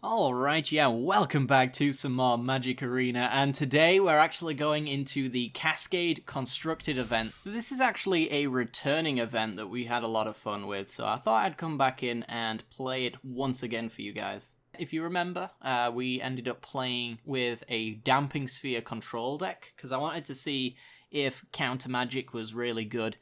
Alright, yeah, welcome back to some more Magic Arena, and today we're actually going into the Cascade Constructed event. So this is actually a returning event that we had a lot of fun with, so I thought I'd come back in and play it once again for you guys. If you remember, we ended up playing with a Damping Sphere control deck, because I wanted to see if Counter Magic was really good,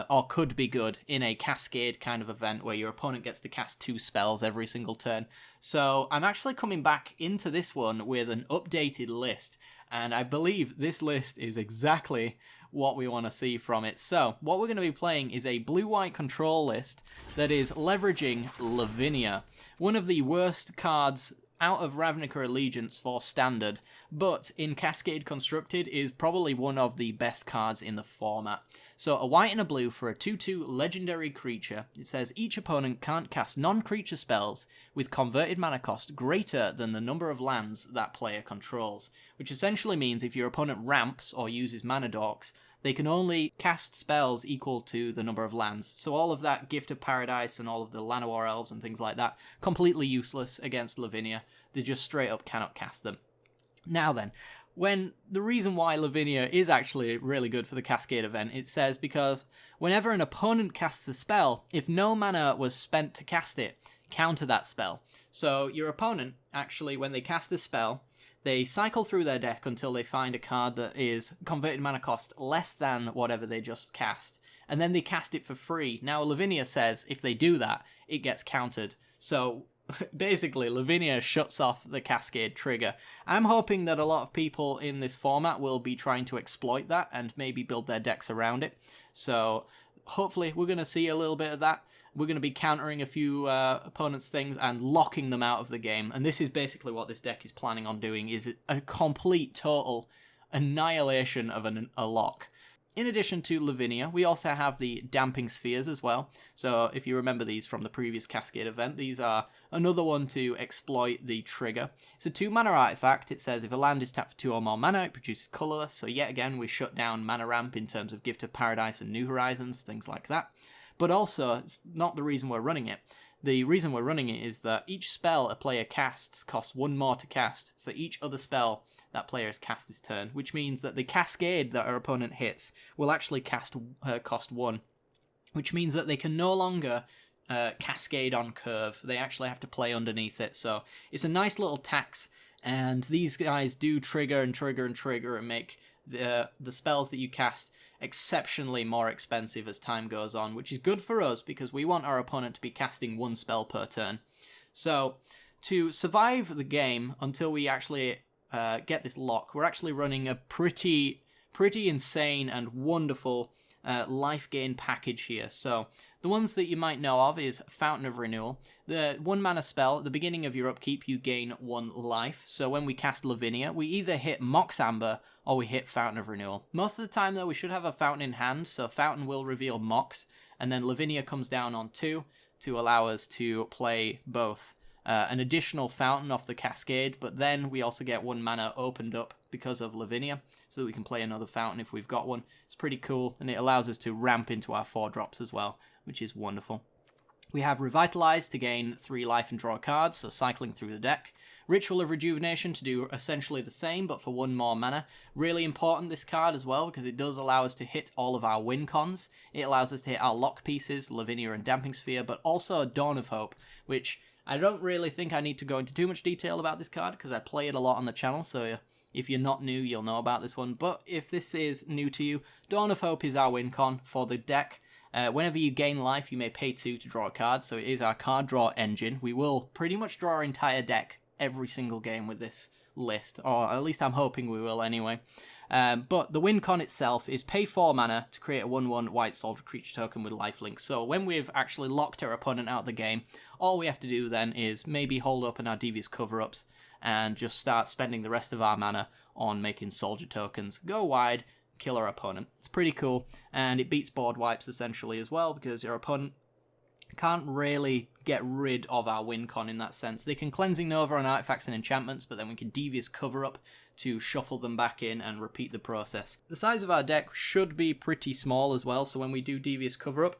or could be good in a Cascade kind of event where your opponent gets to cast 2 spells every single turn. So I'm actually coming back into this one with an updated list, and I believe this list is exactly what we want to see from it. So what we're going to be playing is a blue-white control list that is leveraging Lavinia, one of the worst cards out of Ravnica Allegiance for Standard, but in Cascade Constructed is probably one of the best cards in the format. So a white and a blue for a 2/2 legendary creature. It says each opponent can't cast non-creature spells with converted mana cost greater than the number of lands that player controls, which essentially means if your opponent ramps or uses mana dorks, they can only cast spells equal to the number of lands. So all of that Gift of Paradise and all of the Llanowar Elves and things like that, completely useless against Lavinia. They just straight up cannot cast them. Now then, the reason why Lavinia is actually really good for the Cascade event, it says because whenever an opponent casts a spell, if no mana was spent to cast it, counter that spell. So your opponent, actually, when they cast a spell, they cycle through their deck until they find a card that is converted mana cost less than whatever they just cast, and then they cast it for free. Now, Lavinia says if they do that, it gets countered. So basically, Lavinia shuts off the Cascade trigger. I'm hoping that a lot of people in this format will be trying to exploit that and maybe build their decks around it. So hopefully we're going to see a little bit of that. We're going to be countering a few opponents' things and locking them out of the game. And this is basically what this deck is planning on doing, is a complete, total annihilation of a lock. In addition to Lavinia, we also have the Damping Spheres as well. So if you remember these from the previous Cascade event, these are another one to exploit the trigger. It's a 2-mana artifact. It says if a land is tapped for 2 or more mana, it produces colorless. So yet again, we shut down mana ramp in terms of Gift of Paradise and New Horizons, things like that. But also, it's not the reason we're running it. The reason we're running it is that each spell a player casts costs 1 more to cast for each other spell that player has cast this turn, which means that the Cascade that our opponent hits will actually cost 1, which means that they can no longer Cascade on curve. They actually have to play underneath it, so it's a nice little tax, and these guys do trigger and trigger and trigger and make the spells that you cast exceptionally more expensive as time goes on, which is good for us because we want our opponent to be casting 1 spell per turn. So to survive the game until we actually get this lock, we're actually running a pretty insane and wonderful life gain package here. So the ones that you might know of is Fountain of Renewal. The 1 mana spell, at the beginning of your upkeep, you gain 1 life. So when we cast Lavinia, we either hit Mox Amber or we hit Fountain of Renewal. Most of the time, though, we should have a Fountain in hand, so Fountain will reveal Mox, and then Lavinia comes down on 2 to allow us to play both an additional Fountain off the Cascade, but then we also get 1 mana opened up because of Lavinia, so that we can play another Fountain if we've got one. It's pretty cool, and it allows us to ramp into our 4 drops as well, which is wonderful. We have Revitalize to gain 3 life and draw cards, so cycling through the deck. Ritual of Rejuvenation to do essentially the same, but for 1 more mana. Really important, this card as well, because it does allow us to hit all of our win cons. It allows us to hit our lock pieces, Lavinia and Damping Sphere, but also Dawn of Hope, which I don't really think I need to go into too much detail about this card, because I play it a lot on the channel, so if you're not new, you'll know about this one. But if this is new to you, Dawn of Hope is our win con for the deck. Whenever you gain life, you may pay 2 to draw a card, so it is our card draw engine. We will pretty much draw our entire deck every single game with this list, or at least I'm hoping we will anyway. But the win con itself is pay 4 mana to create a 1/1 white soldier creature token with lifelink. So when we've actually locked our opponent out of the game, all we have to do then is maybe hold up in our Devious Cover-Ups and just start spending the rest of our mana on making soldier tokens. Go wide, kill our opponent. It's pretty cool, and it beats board wipes essentially as well, because your opponent can't really get rid of our win con in that sense. They can Cleansing Nova on artifacts and enchantments, but then we can Devious Cover-Up to shuffle them back in and repeat the process. The size of our deck should be pretty small as well, so when we do Devious Cover-Up,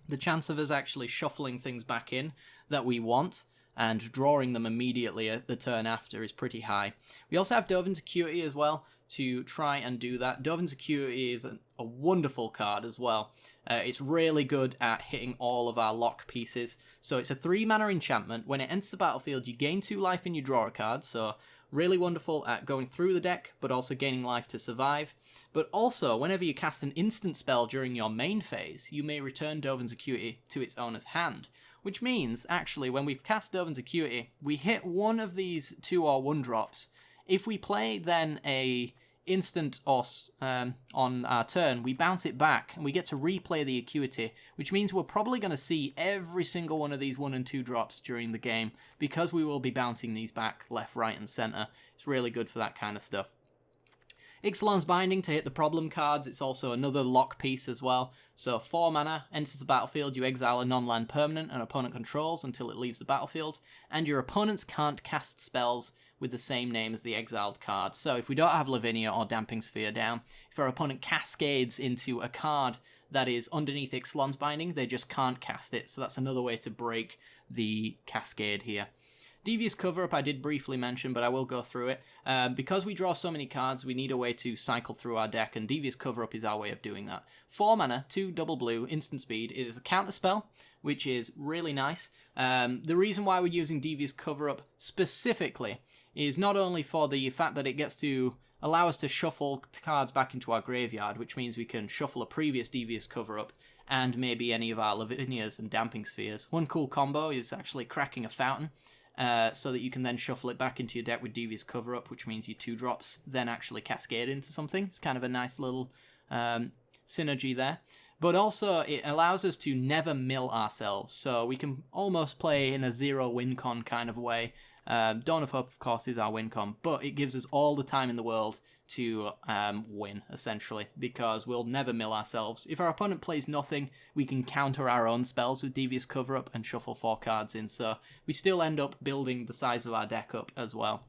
the chance of us actually shuffling things back in that we want and drawing them immediately at the turn after is pretty high. We also have Dove Insecurity as well to try and do that. Dove Insecurity is a wonderful card as well. It's really good at hitting all of our lock pieces. So it's a 3-mana enchantment. When it enters the battlefield, you gain 2 life and you draw a card. So really wonderful at going through the deck, but also gaining life to survive. But also, whenever you cast an instant spell during your main phase, you may return Dove Insecurity to its owner's hand. Which means, actually, when we cast Dove Insecurity, we hit one of these 2 or 1 drops. If we play then a instant or on our turn, we bounce it back and we get to replay the Acuity, which means we're probably going to see every single one of these 1 and 2 drops during the game because we will be bouncing these back left, right, and center. It's really good for that kind of stuff. Ixalan's Binding to hit the problem cards. It's also another lock piece as well. So 4 mana, enters the battlefield, you exile a non-land permanent an opponent controls until it leaves the battlefield, and your opponents can't cast spells with the same name as the exiled card. So if we don't have Lavinia or Damping Sphere down, if our opponent cascades into a card that is underneath Ixalan's Binding, they just can't cast it. So that's another way to break the cascade here. Devious Cover-Up I did briefly mention, but I will go through it. Because we draw so many cards, we need a way to cycle through our deck, and Devious Cover-Up is our way of doing that. 4 mana, 2 double blue, instant speed. It is a counter spell, which is really nice. The reason why we're using Devious Cover-Up specifically is not only for the fact that it gets to allow us to shuffle cards back into our graveyard, which means we can shuffle a previous Devious Cover-Up and maybe any of our Lavinias and Damping Spheres. One cool combo is actually cracking a fountain, so that you can then shuffle it back into your deck with Devious Cover-Up, which means you 2 drops then actually cascade into something. It's kind of a nice little synergy there. But also, it allows us to never mill ourselves, so we can almost play in a 0 win con kind of way. Dawn of Hope, of course, is our win con, but it gives us all the time in the world to win, essentially, because we'll never mill ourselves. If our opponent plays nothing, we can counter our own spells with Devious Cover-Up and shuffle 4 cards in, so we still end up building the size of our deck up as well.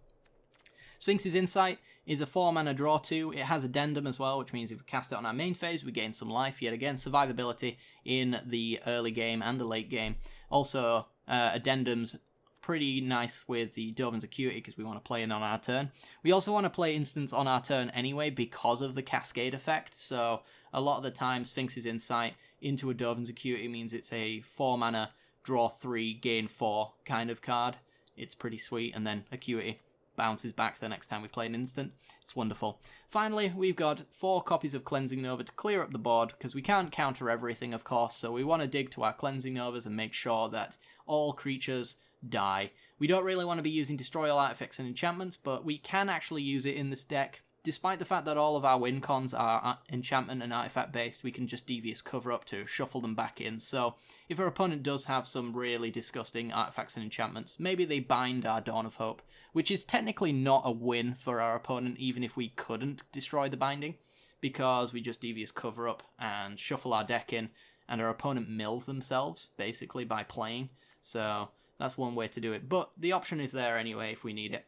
Sphinx's Insight is a 4 mana draw 2. It has Addendum as well, which means if we cast it on our main phase, we gain some life. Yet again, survivability in the early game and the late game. Also, Addendum's pretty nice with the Dove Insecurity because we want to play it on our turn. We also want to play instants on our turn anyway because of the Cascade effect. So a lot of the time, Sphinx's Insight into a Dove Insecurity means it's a 4 mana draw 3, gain 4 kind of card. It's pretty sweet, and then Acuity bounces back the next time we play an instant. It's wonderful. Finally, we've got 4 copies of Cleansing Nova to clear up the board, because we can't counter everything, of course, so we want to dig to our Cleansing Novas and make sure that all creatures die. We don't really want to be using Destroy All Artifacts and Enchantments, but we can actually use it in this deck. Despite the fact that all of our win cons are enchantment and artifact based, we can just Devious Cover-Up to shuffle them back in. So if our opponent does have some really disgusting artifacts and enchantments, maybe they bind our Dawn of Hope, which is technically not a win for our opponent even if we couldn't destroy the binding, because we just Devious Cover-Up and shuffle our deck in, and our opponent mills themselves basically by playing. So that's one way to do it, but the option is there anyway if we need it.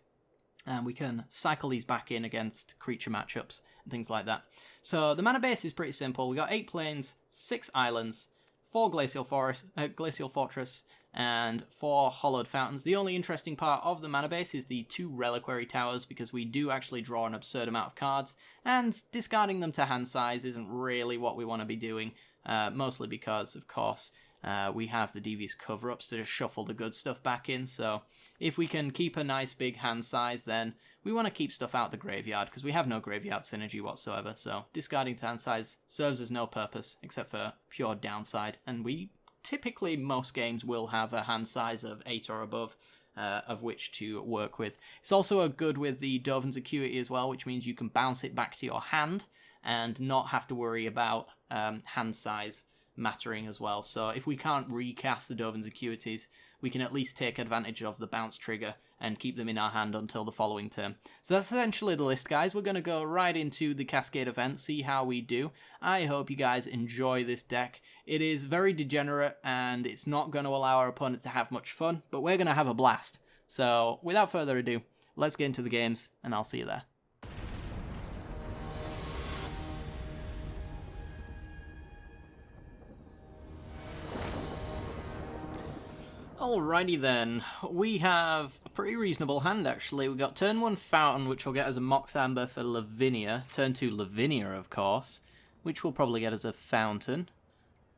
And we can cycle these back in against creature matchups and things like that. So the mana base is pretty simple. We got 8 plains, 6 islands, 4 glacial fortress, and 4 hollowed fountains. The only interesting part of the mana base is the 2 reliquary towers, because we do actually draw an absurd amount of cards, and discarding them to hand size isn't really what we want to be doing, mostly because, of course, we have the Devious Cover-Ups to just shuffle the good stuff back in, so if we can keep a nice big hand size, then we want to keep stuff out the graveyard, because we have no graveyard synergy whatsoever, so discarding to hand size serves us no purpose, except for pure downside, and we typically, most games, will have a hand size of 8 or above, of which to work with. It's also a good with the Dove Insecurity as well, which means you can bounce it back to your hand, and not have to worry about hand size mattering as well. So if we can't recast the Dove Insecurities, we can at least take advantage of the bounce trigger and keep them in our hand until the following turn. So that's essentially the list, guys. We're going to go right into the Cascade event, see how we do. I hope you guys enjoy this deck. It is very degenerate, and it's not going to allow our opponent to have much fun, but we're going to have a blast. So without further ado, let's get into the games, and I'll see you there. Alrighty then, we have a pretty reasonable hand actually. We got turn 1 Fountain, which will get us a Mox Amber for Lavinia. Turn 2 Lavinia, of course, which will probably get us a Fountain.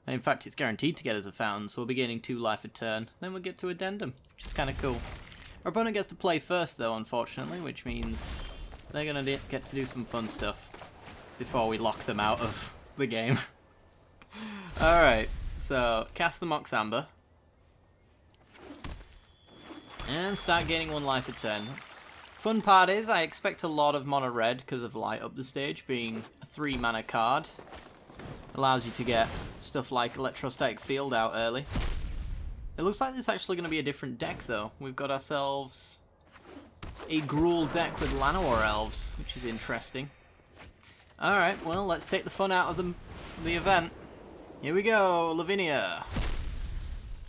In fact, it's guaranteed to get us a Fountain, so we'll be gaining 2 life a turn. Then we'll get to Addendum, which is kind of cool. Our opponent gets to play first though, unfortunately, which means they're going to get to do some fun stuff before we lock them out of the game. Alright, so cast the Mox Amber. And start gaining 1 life a turn. Fun part is, I expect a lot of mono red because of Light Up the Stage being a 3 mana card. Allows you to get stuff like Electrostatic Field out early. It looks like this is actually going to be a different deck though. We've got ourselves a Gruul deck with Llanowar Elves, which is interesting. Alright, well, let's take the fun out of the event. Here we go, Lavinia.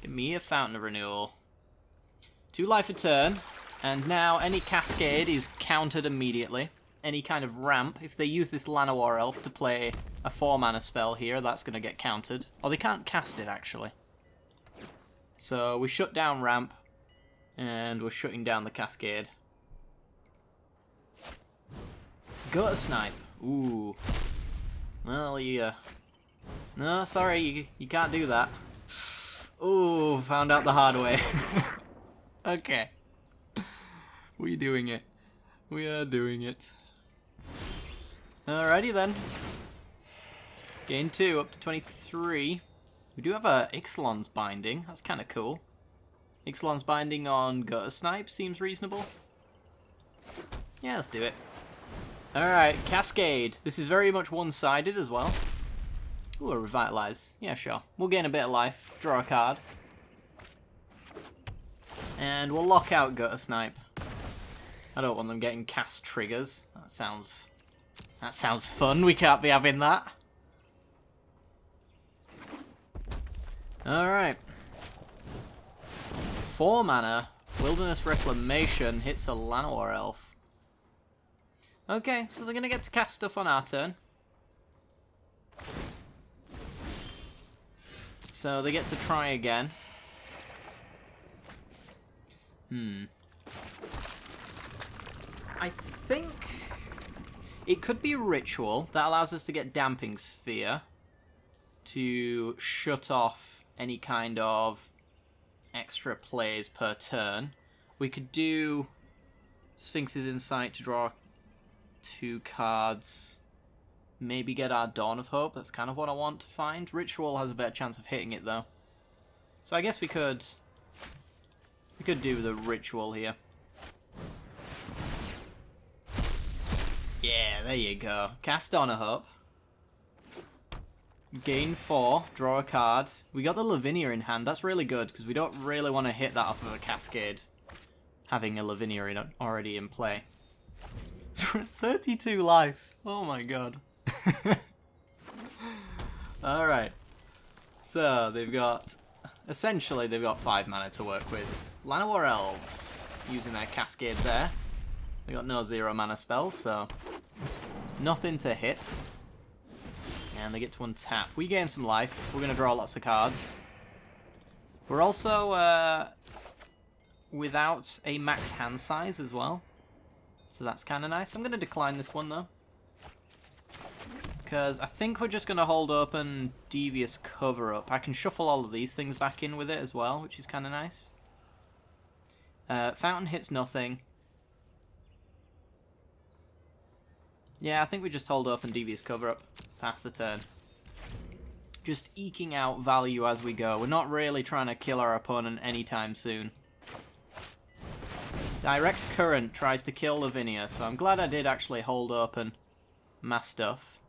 Give me a Fountain of Renewal. 2 life a turn, and now any Cascade is countered immediately. Any kind of ramp, if they use this Llanowar Elf to play a 4 mana spell here, that's going to get countered. Or they can't cast it, actually. So we shut down ramp, and we're shutting down the Cascade. Gutter Snipe. Ooh. Well, no, sorry, you can't do that. Ooh, found out the hard way. Okay. We're doing it. We are doing it. Alrighty then. Gain 2, up to 23. We do have a Ixalan's Binding. That's kind of cool. Ixalan's Binding on Gutter Snipe seems reasonable. Yeah, let's do it. Alright, Cascade. This is very much one-sided as well. Ooh, a Revitalize. Yeah, sure. We'll gain a bit of life. Draw a card. And we'll lock out Gutter Snipe. I don't want them getting cast triggers. That sounds fun. We can't be having that. Alright. 4 mana. Wilderness Reclamation hits a Llanowar Elf. Okay, so they're going to get to cast stuff on our turn. So they get to try again. I think it could be Ritual. That allows us to get Damping Sphere to shut off any kind of extra plays per turn. We could do Sphinx's Insight to draw 2 cards. Maybe get our Dawn of Hope. That's kind of what I want to find. Ritual has a better chance of hitting it though. So I guess we could do the Ritual here. Yeah, there you go. Cast Dawn of Hope. Gain 4, draw a card. We got the Lavinia in hand. That's really good because we don't really want to hit that off of a Cascade, having a Lavinia already in play. 32 life. Oh my god. Alright. So, essentially they've got 5 mana to work with. Llanowar Elves, using their Cascade there. They got no 0 mana spells, so nothing to hit. And they get to untap. We gain some life. We're going to draw lots of cards. We're also without a max hand size as well. So that's kind of nice. I'm going to decline this one though. Because I think we're just going to hold open Devious Cover-Up. I can shuffle all of these things back in with it as well, which is kind of nice. Fountain hits nothing. Yeah, I think we just hold open Devious Cover-Up. Pass the turn. Just eking out value as we go. We're not really trying to kill our opponent anytime soon. Direct Current tries to kill Lavinia, so I'm glad I did actually hold open my stuff.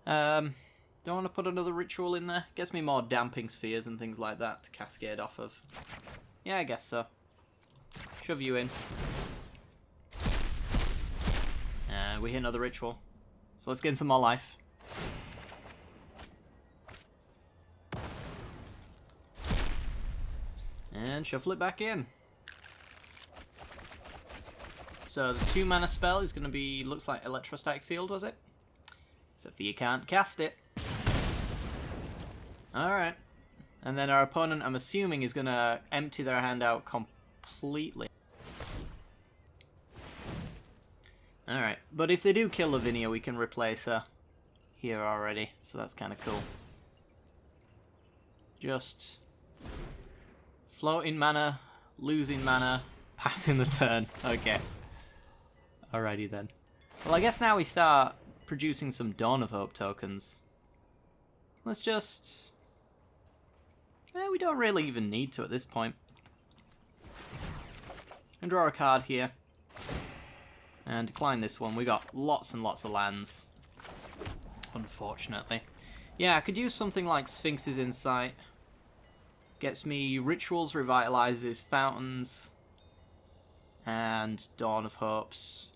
Don't want to put another Ritual in there. Gets me more Damping Spheres and things like that to Cascade off of. Yeah, I guess so. Shove you in. And we hit another Ritual. So let's get some more life. And shuffle it back in. So the 2 mana spell is going to be, looks like Electrostatic Field, was it? Except for you can't cast it. Alright. And then our opponent, I'm assuming, is going to empty their hand out completely. Alright, but if they do kill Lavinia, we can replace her here already, so that's kind of cool. Just floating mana, losing mana, passing the turn. Okay. Alrighty then. Well, I guess now we start producing some Dawn of Hope tokens. Let's just... we don't really even need to at this point. And draw a card here. And decline this one. We got lots and lots of lands. Unfortunately. Yeah, I could use something like Sphinx's Insight. Gets me Rituals, Revitalizes, Fountains, and Dawn of Hopes.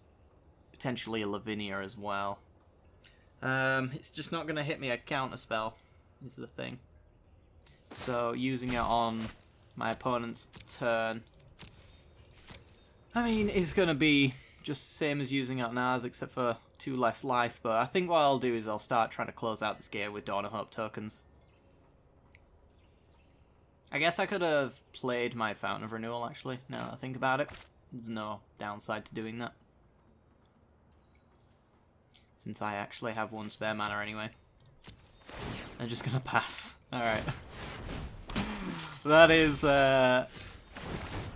Potentially a Lavinia as well. It's just not going to hit me a counterspell, is the thing. So, using it on my opponent's turn, I mean, it's going to be just the same as using it on ours, except for 2 less life, but I think what I'll do is I'll start trying to close out this game with Dawn of Hope tokens. I guess I could have played my Fountain of Renewal, actually, now that I think about it. There's no downside to doing that, since I actually have 1 spare mana anyway. I'm just gonna pass. Alright. That is a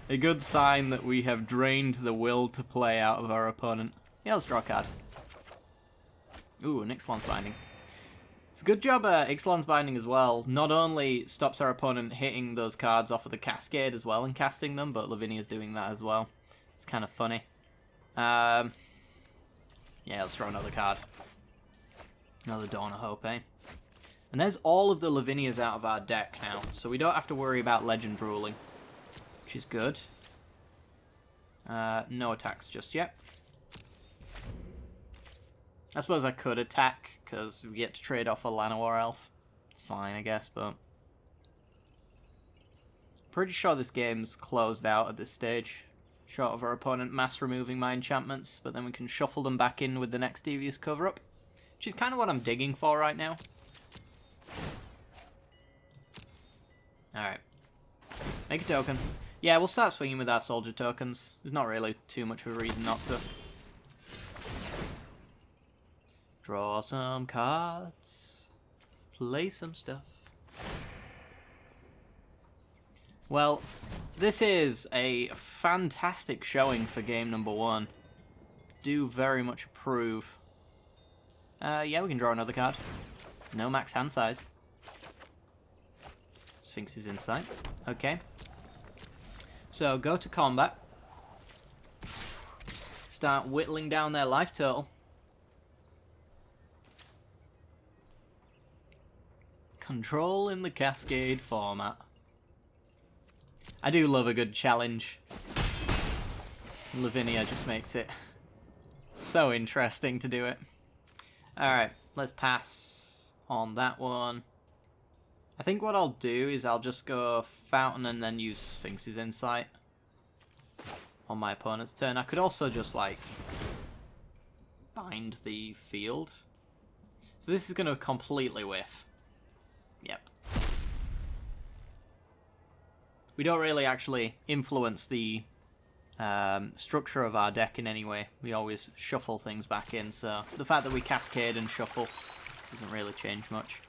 good sign that we have drained the will to play out of our opponent. Yeah, let's draw a card. Ooh, an Ixalan's Binding. It's a good job Ixalan's Binding as well. Not only stops our opponent hitting those cards off of the Cascade as well and casting them, but Lavinia's doing that as well. It's kind of funny. Yeah, let's draw another card. Another Dawn of Hope, eh? And there's all of the Lavinias out of our deck now, so we don't have to worry about Legend ruling, which is good. No attacks just yet. I suppose I could attack, because we get to trade off a Llanowar Elf. It's fine, I guess, but... pretty sure this game's closed out at this stage. Short of our opponent mass removing my enchantments, but then we can shuffle them back in with the next Devious Cover-Up, which is kind of what I'm digging for right now. Alright. Make a token. Yeah, we'll start swinging with our soldier tokens. There's not really too much of a reason not to. Draw some cards. Play some stuff. Well, this is a fantastic showing for game number 1. Do very much approve. Yeah, we can draw another card. No max hand size. Sphinx's Insight. Okay. So, go to combat. Start whittling down their life total. Control in the Cascade format. I do love a good challenge. Lavinia just makes it so interesting to do it. Alright, let's pass on that one. I think what I'll do is I'll just go Fountain and then use Sphinx's Insight on my opponent's turn. I could also just, like, bind the field. So this is going to completely whiff. Yep. We don't really actually influence the structure of our deck in any way. We always shuffle things back in, so the fact that we cascade and shuffle doesn't really change much.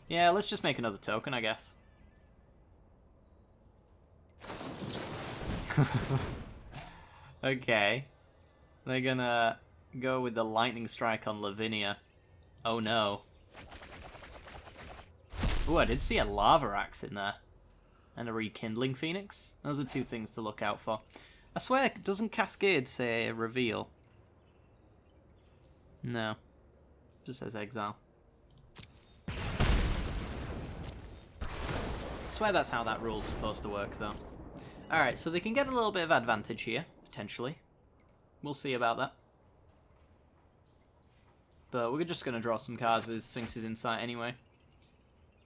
Yeah, let's just make another token, I guess. Okay. They're gonna go with the Lightning Strike on Lavinia. Oh no. Ooh, I did see a Lava Axe in there. And a Rekindling Phoenix. Those are 2 things to look out for. I swear, doesn't Cascade say reveal? No. Just says exile. I swear that's how that rule's supposed to work, though. Alright, so they can get a little bit of advantage here, potentially. We'll see about that. But we're just going to draw some cards with Sphinx's Insight anyway.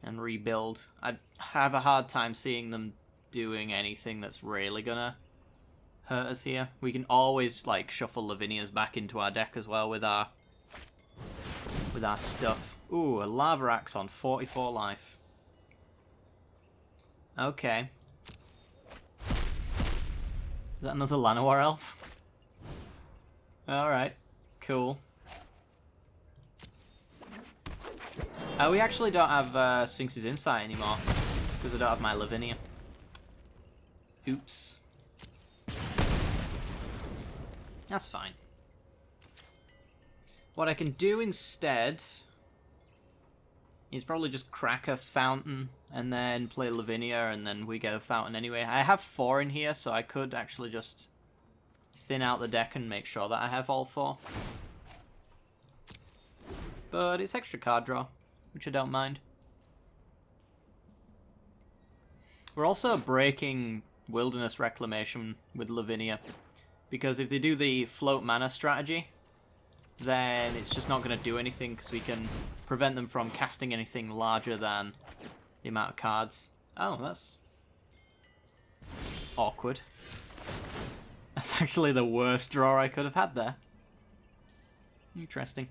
And rebuild. I have a hard time seeing them doing anything that's really going to hurt us here. We can always, like, shuffle Lavinia's back into our deck as well with our stuff. Ooh, a Lava Axe on 44 life. Okay. Is that another Llanowar elf? Alright, cool. We actually don't have Sphinx's Insight anymore, because I don't have my Lavinia. Oops. That's fine. What I can do instead is probably just crack a fountain and then play Lavinia, and then we get a fountain anyway. I have 4 in here, so I could actually just thin out the deck and make sure that I have all 4. But it's extra card draw, which I don't mind. We're also breaking Wilderness Reclamation with Lavinia, because if they do the float mana strategy, then it's just not going to do anything, because we can prevent them from casting anything larger than the amount of cards. Oh, that's awkward. That's actually the worst draw I could have had there. Interesting.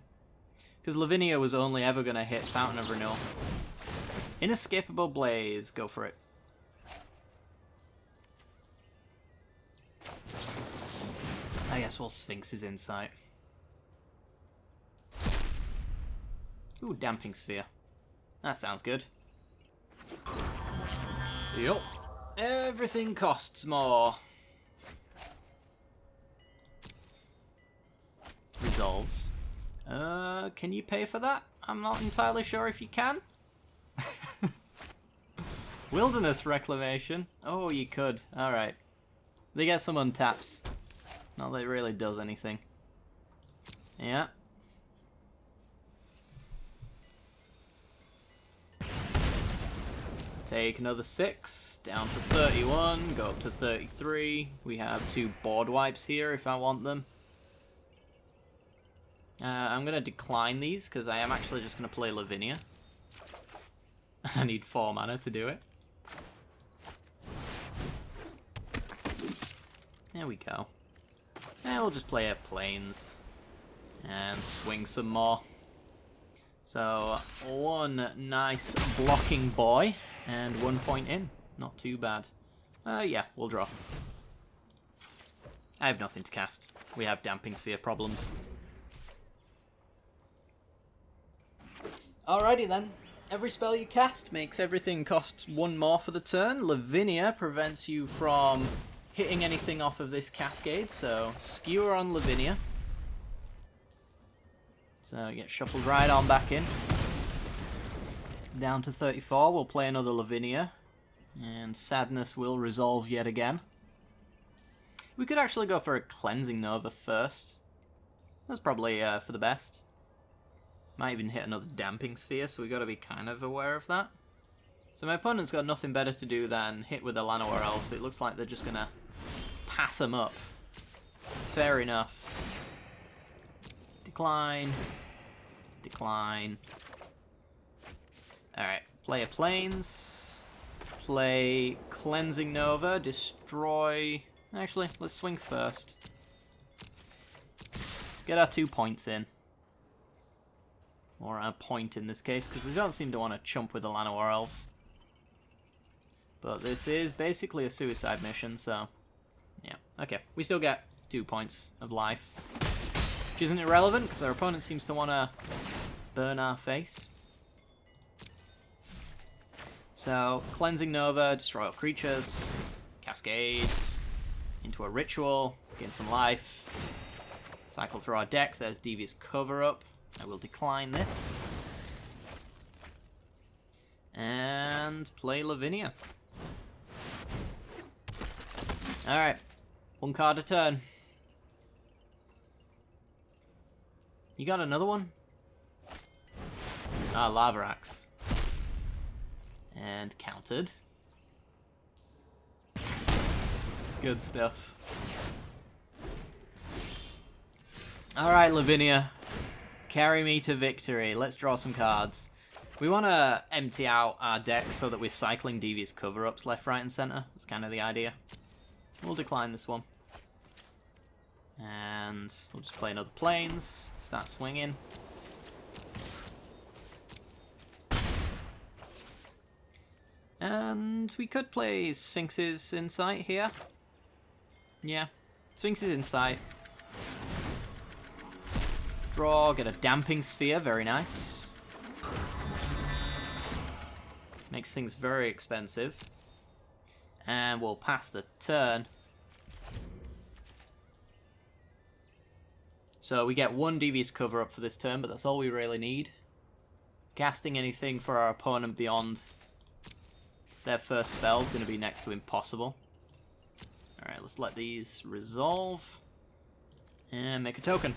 Because Lavinia was only ever going to hit Fountain of Renewal. Inescapable Blaze, go for it. I guess we'll Sphinx's Insight. Ooh, Damping Sphere. That sounds good. Yup. Everything costs more. Resolves. Can you pay for that? I'm not entirely sure if you can. Wilderness Reclamation. Oh, you could. Alright. They get some untaps. Not that it really does anything. Yeah. Take another 6, down to 31, go up to 33. We have 2 board wipes here if I want them. I'm going to decline these because I am actually just going to play Lavinia. I need 4 mana to do it. There we go. And we'll just play a Plains and swing some more. So, 1 nice blocking boy and 1 point in. Not too bad. Yeah, we'll draw. I have nothing to cast. We have Damping Sphere problems. Alrighty then. Every spell you cast makes everything cost 1 more for the turn. Lavinia prevents you from hitting anything off of this Cascade, so Skewer on Lavinia. So get shuffled right on back in. Down to 34, we'll play another Lavinia. And Sadness will resolve yet again. We could actually go for a Cleansing Nova first. That's probably for the best. Might even hit another Damping Sphere, so we got to be kind of aware of that. So my opponent's got nothing better to do than hit with the Llanowar Elves, but it looks like they're just going to pass them up. Fair enough. Decline. Decline. Alright, play a Plains. Play Cleansing Nova. Destroy... Actually, let's swing first. Get our 2 points in. Or a point in this case, because they don't seem to want to chump with the Llanowar Elves. But this is basically a suicide mission, so... Yeah, okay. We still get 2 points of life. Which isn't irrelevant, because our opponent seems to want to burn our face. So, Cleansing Nova, destroy all creatures, Cascade, into a Ritual, gain some life, cycle through our deck, there's Devious Cover-Up, I will decline this, and play Lavinia. Alright, 1 card a turn. You got another one? Ah, Lava Axe. And countered. Good stuff. Alright, Lavinia. Carry me to victory. Let's draw some cards. We want to empty out our deck so that we're cycling Devious Cover-Ups left, right, and center. That's kind of the idea. We'll decline this one. And we'll just play another Plains. Start swinging. And we could play Sphinx's Insight here. Yeah, Sphinx's Insight. Draw, get a Damping Sphere, very nice. Makes things very expensive. And we'll pass the turn. So we get one Devious Cover up for this turn, but that's all we really need. Casting anything for our opponent beyond their first spell is going to be next to impossible. Alright, let's let these resolve. And make a token.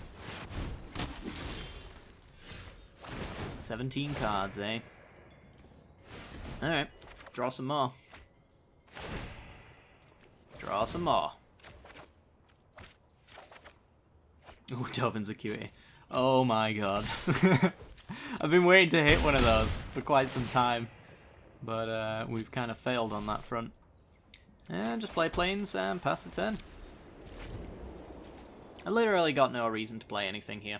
17 cards, eh? Alright, draw some more. Draw some more. Ooh, Dovin's Acuity. Oh my god. I've been waiting to hit one of those for quite some time. But we've kind of failed on that front. And just play planes and pass the turn. I literally got no reason to play anything here.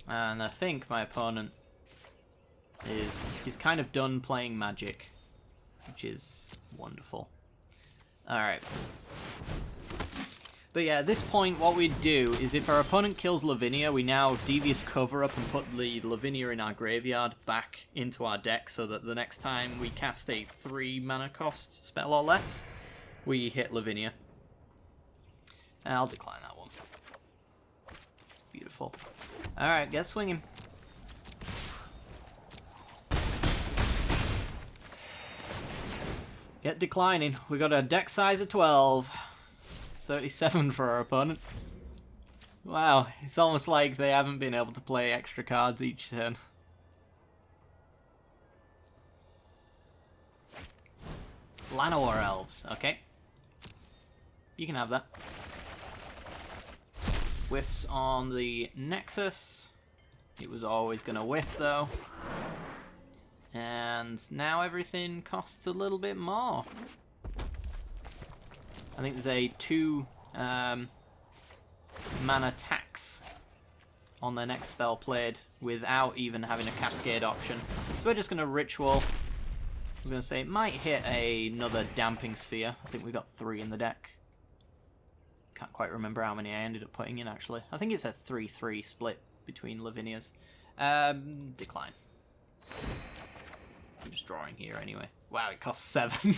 And I think my opponent he's kind of done playing Magic, which is wonderful. Alright. But yeah, at this point, what we do is if our opponent kills Lavinia, we now Devious Cover up and put the Lavinia in our graveyard back into our deck so that the next time we cast a 3 mana cost spell or less, we hit Lavinia. I'll decline that one. Beautiful. Alright, get swinging. Get declining. We got a deck size of 12. 37 for our opponent. Wow, it's almost like they haven't been able to play extra cards each turn. Llanowar Elves, okay. You can have that. Whiffs on the Nexus. It was always going to whiff though. And now everything costs a little bit more. I think there's a 2 mana tax on their next spell played without even having a Cascade option. So we're just going to Ritual. I was going to say it might hit another Damping Sphere. I think we got 3 in the deck. Can't quite remember how many I ended up putting in actually. I think it's a 3-3 split between Lavinias. Decline. I'm just drawing here anyway. Wow, it costs 7.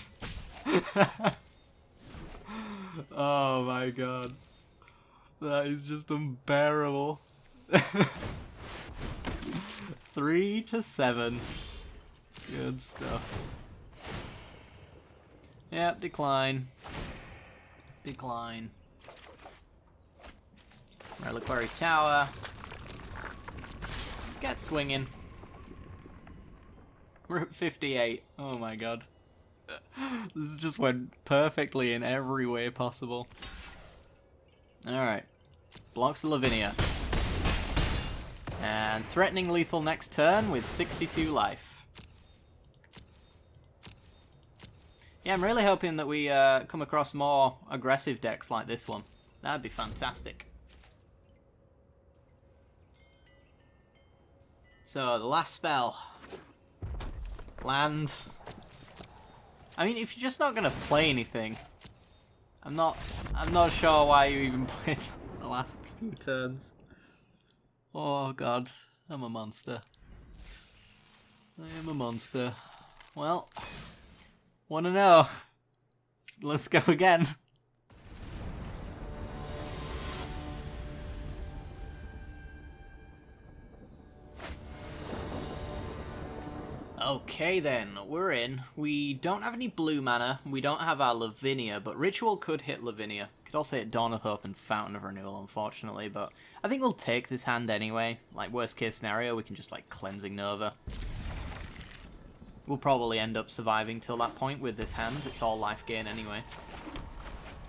Oh my god. That is just unbearable. 3 to 7. Good stuff. Yep, decline. Decline. Reliquary Tower. Get swinging. We're at 58. Oh my god. This just went perfectly in every way possible. Alright. Blocks Lavinia. And threatening lethal next turn with 62 life. Yeah, I'm really hoping that we come across more aggressive decks like this one. That'd be fantastic. So, the last spell. Land. I mean, if you're just not gonna play anything, I'm not sure why you even played the last few turns. Oh god, I'm a monster. I am a monster. Well, wanna know? Let's go again. Okay then, we're in. We don't have any blue mana, we don't have our Lavinia, but Ritual could hit Lavinia. Could also hit Dawn of Hope and Fountain of Renewal, unfortunately, but I think we'll take this hand anyway. Like, worst case scenario, we can just, like, Cleansing Nova. We'll probably end up surviving till that point with this hand. It's all life gain anyway.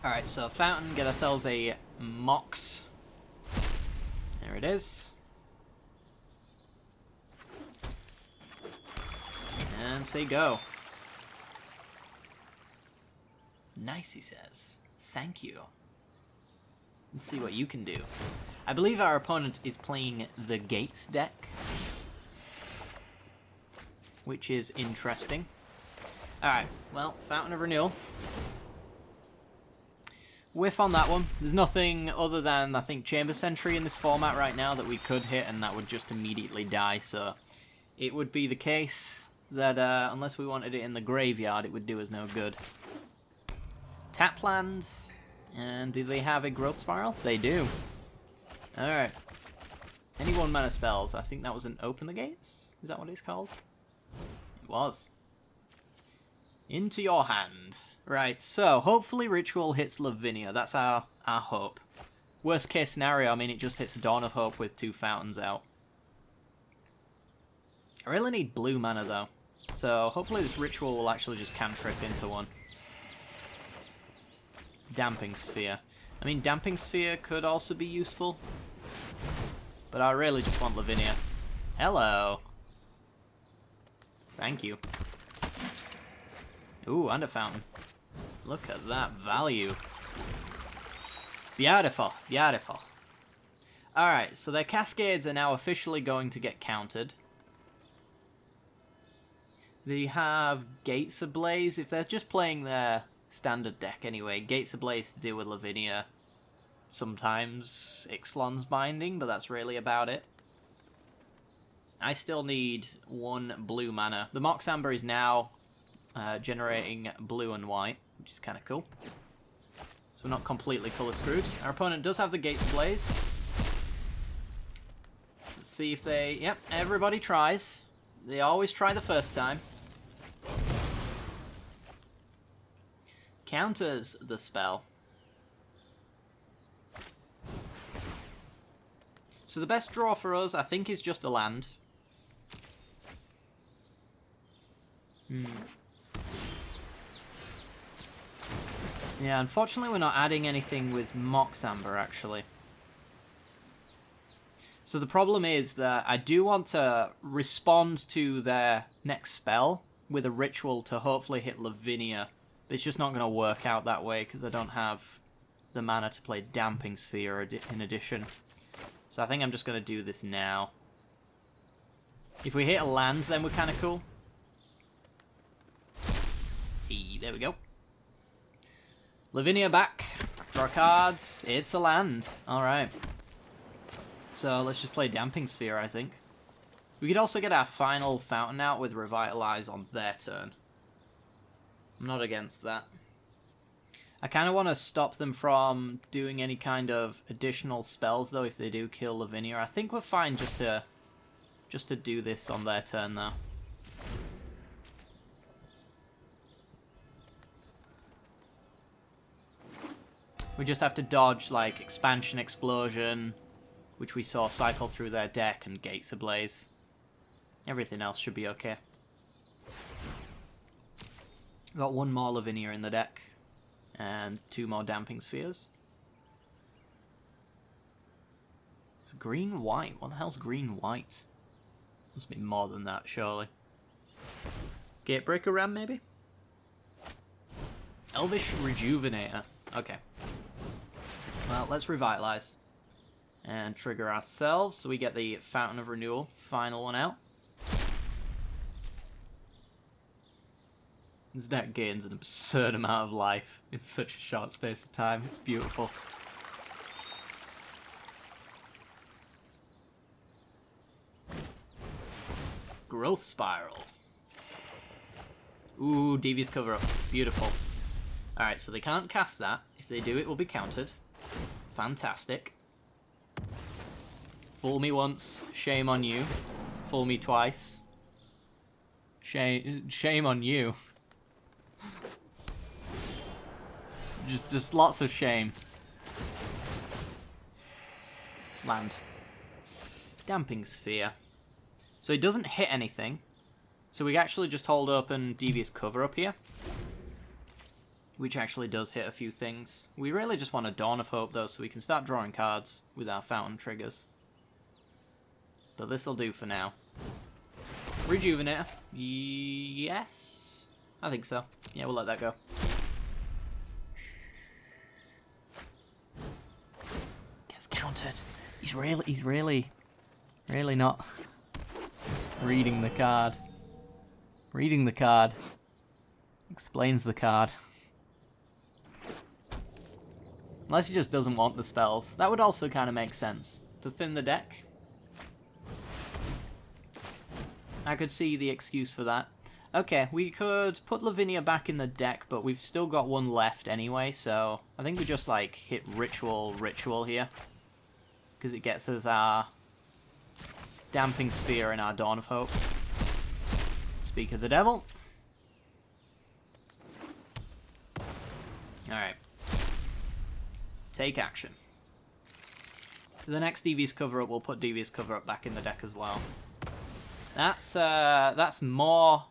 Alright, so Fountain, get ourselves a Mox. There it is. And say go. Nice, he says. Thank you. Let's see what you can do. I believe our opponent is playing the Gates deck. which is interesting. Alright, well, Fountain of Renewal. Whiff on that one. There's nothing other than, I think, Chamber Sentry in this format right now that we could hit, and that would just immediately die, so it would be the case that unless we wanted it in the graveyard, it would do us no good. Tap lands, and do they have a Growth Spiral? They do. Alright. Any 1-mana spells? I think that was an Open the Gates? Is that what it's called? It was. Into your hand. Right, so hopefully Ritual hits Lavinia. That's our hope. Worst case scenario, I mean, it just hits Dawn of Hope with 2 fountains out. I really need blue mana, though. So hopefully this Ritual will actually just cantrip into one. Damping Sphere. I mean, Damping Sphere could also be useful. But I really just want Lavinia. Hello. Thank you. Ooh, and a fountain. Look at that value. Beautiful, beautiful. Alright, so their Cascades are now officially going to get countered. They have Gates Ablaze. If they're just playing their standard deck anyway, Gates Ablaze to deal with Lavinia. Sometimes Ixalan's Binding, but that's really about it. I still need 1 blue mana. The Mox Amber is now generating blue and white, which is kind of cool. So we're not completely colour screwed. Our opponent does have the Gates Blaze. Let's see if they... Yep, everybody tries. They always try the first time. Counters the spell. So the best draw for us, I think, is just a land. Yeah, unfortunately we're not adding anything with Mox Amber, actually. So the problem is that I do want to respond to their next spell with a Ritual to hopefully hit Lavinia. But it's just not going to work out that way because I don't have the mana to play Damping Sphere in addition. So I think I'm just going to do this now. If we hit a land, then we're kind of cool. There we go. Lavinia back. Draw cards. It's a land. Alright. So let's just play Damping Sphere, I think. We could also get our final fountain out with Revitalize on their turn. I'm not against that. I kind of want to stop them from doing any kind of additional spells, though, if they do kill Lavinia. I think we're fine just to do this on their turn, though. We just have to dodge, like, Expansion Explosion, which we saw cycle through their deck, and Gates Ablaze. Everything else should be okay. Got 1 more Lavinia in the deck, and 2 more Damping Spheres. It's green-white. What the hell's green-white? Must be more than that, surely. Gatebreaker Ram, maybe? Elvish Rejuvenator. Okay. Well, let's Revitalize. And trigger ourselves, so we get the Fountain of Renewal. Final one out. This deck gains an absurd amount of life in such a short space of time. It's beautiful. Growth Spiral. Ooh, Devious Cover Up. Beautiful. Alright, so they can't cast that. If they do, it will be countered. Fantastic. Fool me once, shame on you. Fool me twice. Shame on you. Just lots of shame. Land. Damping Sphere. So it doesn't hit anything. So we actually just hold open Devious Cover Up here. Which actually does hit a few things. We really just want a Dawn of Hope, though, so we can start drawing cards with our fountain triggers. But this'll do for now. Rejuvenator. Yes? I think so. Yeah, we'll let that go. Gets countered. He's really not reading the card. Reading the card explains the card. Unless he just doesn't want the spells. That would also kind of make sense. To thin the deck. I could see the excuse for that. Okay, we could put Lavinia back in the deck, but we've still got one left anyway, so I think we just, like, hit Ritual here. Because it gets us our Damping Sphere and our Dawn of Hope. Speak of the Devil. Alright. Take action. The next Devious Cover-Up, we'll put Devious Cover-Up back in the deck as well. That's more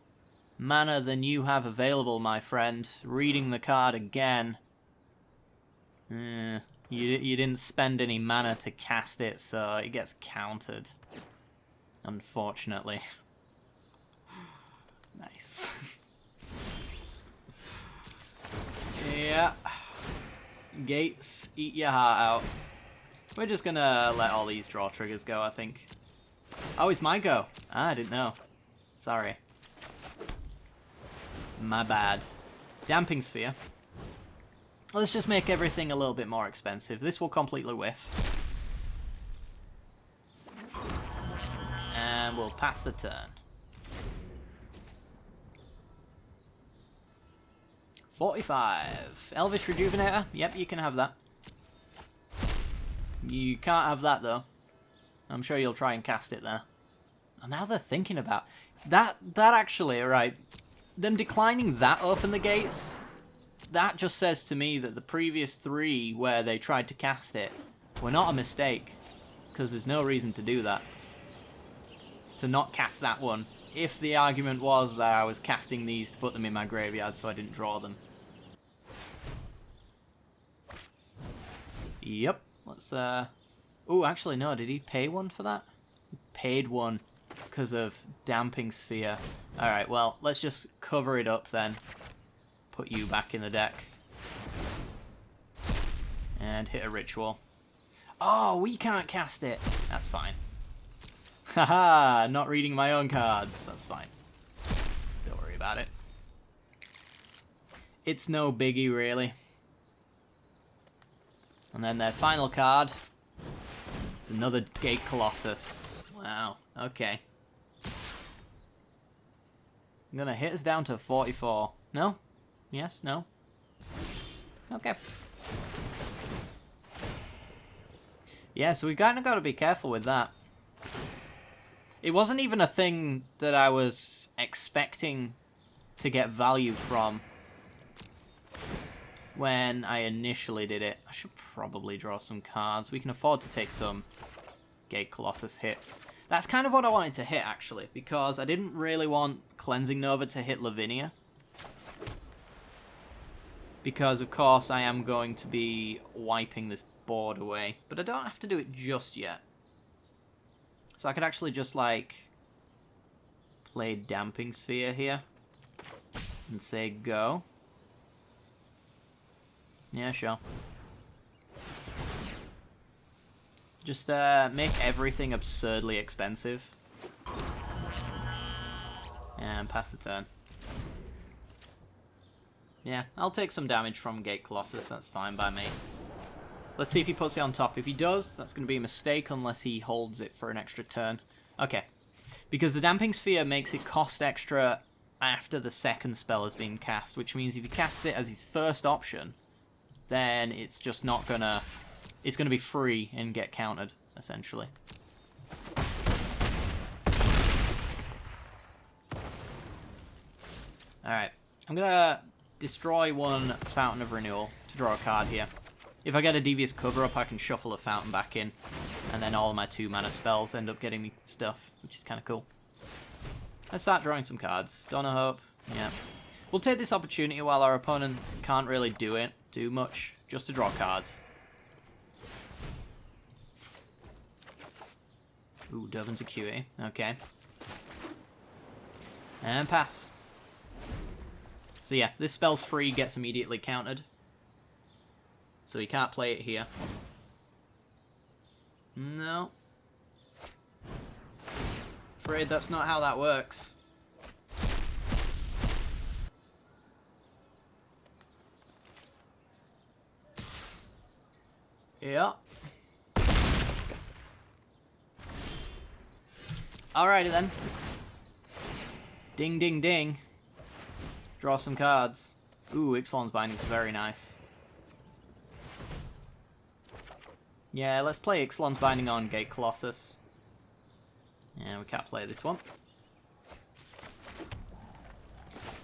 mana than you have available, my friend. Reading the card again. You didn't spend any mana to cast it, so it gets countered. Unfortunately. Nice. Yeah. Gates, eat your heart out. We're just gonna let all these draw triggers go, I think. Oh, it's my go. Ah, I didn't know. Sorry. My bad. Damping Sphere. Let's just make everything a little bit more expensive. This will completely whiff. And we'll pass the turn. 45. Elvish Rejuvenator. Yep, you can have that. You can't have that, though. I'm sure you'll try and cast it there. And now they're thinking about... That actually, right, them declining that open the gates, that just says to me that the previous 3 where they tried to cast it were not a mistake. Because there's no reason to do that. To not cast that one. If the argument was that I was casting these to put them in my graveyard so I didn't draw them. Yep. Let's, Oh, actually, no. Did he pay one for that? He paid one because of Damping Sphere. Alright, well, let's just cover it up then. Put you back in the deck. And hit a Ritual. Oh, we can't cast it. That's fine. Haha, not reading my own cards. That's fine. Don't worry about it. It's no biggie, really. And then their final card is another Gate Colossus. Wow, okay. I'm gonna hit us down to 44. No? Yes? No? Okay. Yeah, so we kind of got to be careful with that. It wasn't even a thing that I was expecting to get value from when I initially did it. I should probably draw some cards. We can afford to take some Gate Colossus hits. That's kind of what I wanted to hit, actually, because I didn't really want Cleansing Nova to hit Lavinia. Because, of course, I am going to be wiping this board away. But I don't have to do it just yet. So I could actually just, like, play Damping Sphere here. And say go. Yeah, sure. Just make everything absurdly expensive. And pass the turn. Yeah, I'll take some damage from Gate Colossus, that's fine by me. Let's see if he puts it on top. If he does, that's going to be a mistake unless he holds it for an extra turn. Okay. Because the Damping Sphere makes it cost extra after the second spell has been cast, which means if he casts it as his first option, then it's just not gonna... It's gonna be free and get countered, essentially. Alright. I'm gonna destroy one Fountain of Renewal to draw a card here. If I get a Devious Cover-Up, I can shuffle a Fountain back in, and then all of my 2-mana spells end up getting me stuff, which is kind of cool. Let's start drawing some cards. Dawn of Hope, yeah. We'll take this opportunity while our opponent can't really do much, just to draw cards. Ooh, Durvan's a QA, okay. And pass. So yeah, this spell's free, gets immediately countered. So he can't play it here. No. Afraid that's not how that works. Yeah. Alrighty then. Ding, ding, ding. Draw some cards. Ooh, Ixalan's Binding's very nice. Yeah, let's play Ixalan's Binding on Gate Colossus. Yeah, we can't play this one.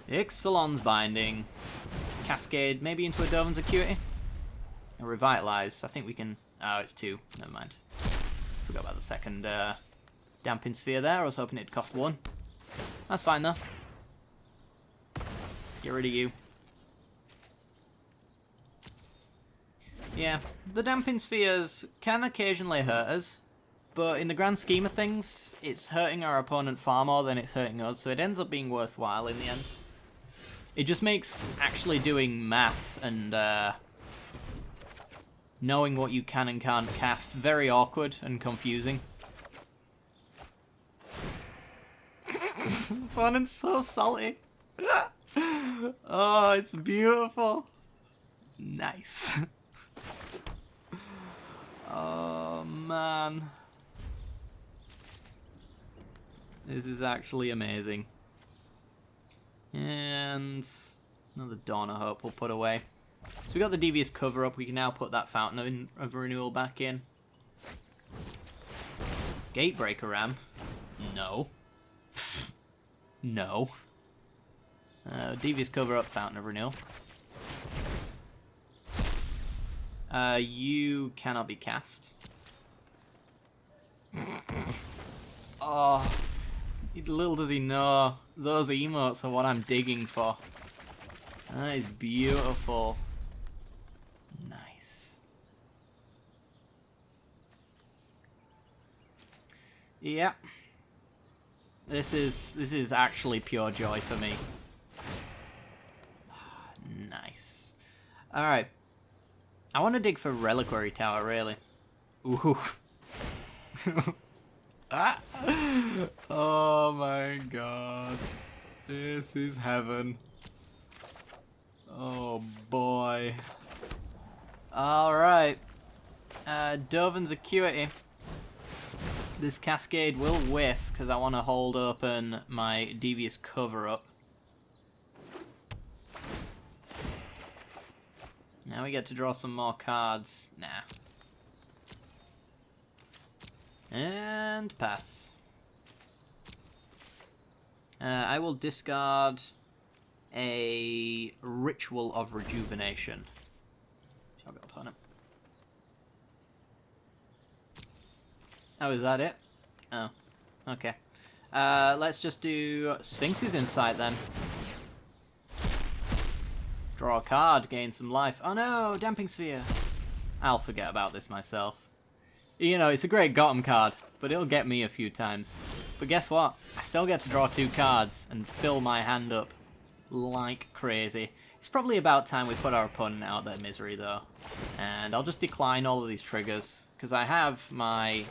Ixalan's Binding. Cascade, maybe into a Dovin's Acuity? Or Revitalize. I think we can... Oh, it's 2. Never mind. Forgot about the second Damping Sphere there. I was hoping it'd cost 1. That's fine, though. Get rid of you. Yeah, the Damping Spheres can occasionally hurt us, but in the grand scheme of things, it's hurting our opponent far more than it's hurting us, so it ends up being worthwhile in the end. It just makes actually doing math and knowing what you can and can't cast very awkward and confusing. The opponent's so salty. Oh, it's beautiful. Nice. Oh, man. This is actually amazing. And another Dawn of Hope we'll put away. So we got the Devious Cover up. We can now put that Fountain of Renewal back in. Gatebreaker Ram? No. No. Devious Cover up, Fountain of Renewal. You cannot be cast. Oh, little does he know, those emotes are what I'm digging for. That is beautiful. Nice. Yeah. This is actually pure joy for me. Nice. Alright. I want to dig for Reliquary Tower, really. Ooh. Ah. Oh my god. This is heaven. Oh boy. Alright. Dovin's Acuity. This Cascade will whiff because I want to hold open my Devious Cover up. Now we get to draw some more cards. Nah. And pass. I will discard a Ritual of Rejuvenation. Shall go opponent. Oh, is that it? Oh, okay. Let's just do Sphinx's Insight then. Draw a card, gain some life. Oh no, Damping Sphere. I'll forget about this myself. You know, it's a great Gotham card, but it'll get me a few times. But guess what? I still get to draw 2 cards and fill my hand up like crazy. It's probably about time we put our opponent out of their misery, though. And I'll just decline all of these triggers, because I have my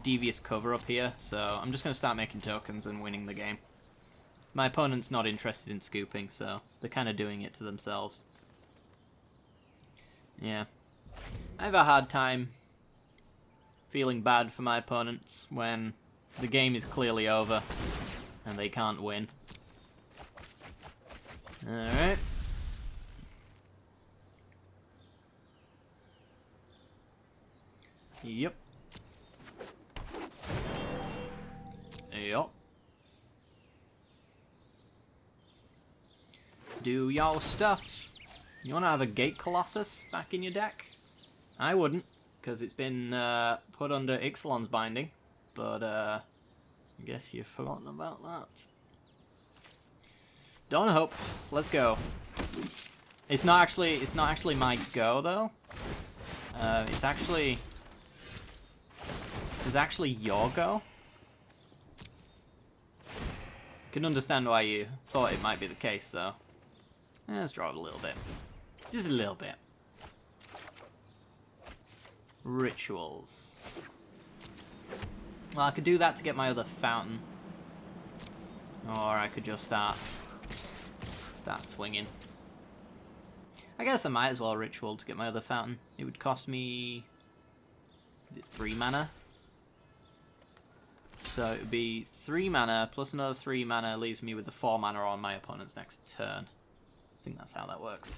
Devious Cover up here, so I'm just going to start making tokens and winning the game. My opponent's not interested in scooping, so they're kind of doing it to themselves. Yeah. I have a hard time feeling bad for my opponents when the game is clearly over and they can't win. Alright. Yep. Yep. Do y'all stuff. You want to have a Gate Colossus back in your deck? I wouldn't, because it's been put under Ixalan's Binding, but I guess you've forgotten about that. Dawn of Hope, let's go. It's not actually my go though. It's actually your go. Can understand why you thought it might be the case though. Let's draw it a little bit. Just a little bit. Rituals. Well, I could do that to get my other fountain. Or I could just start swinging. I guess I might as well ritual to get my other fountain. It would cost me Is it 3 mana? So it would be 3 mana plus another 3 mana leaves me with the 4 mana on my opponent's next turn. I think that's how that works.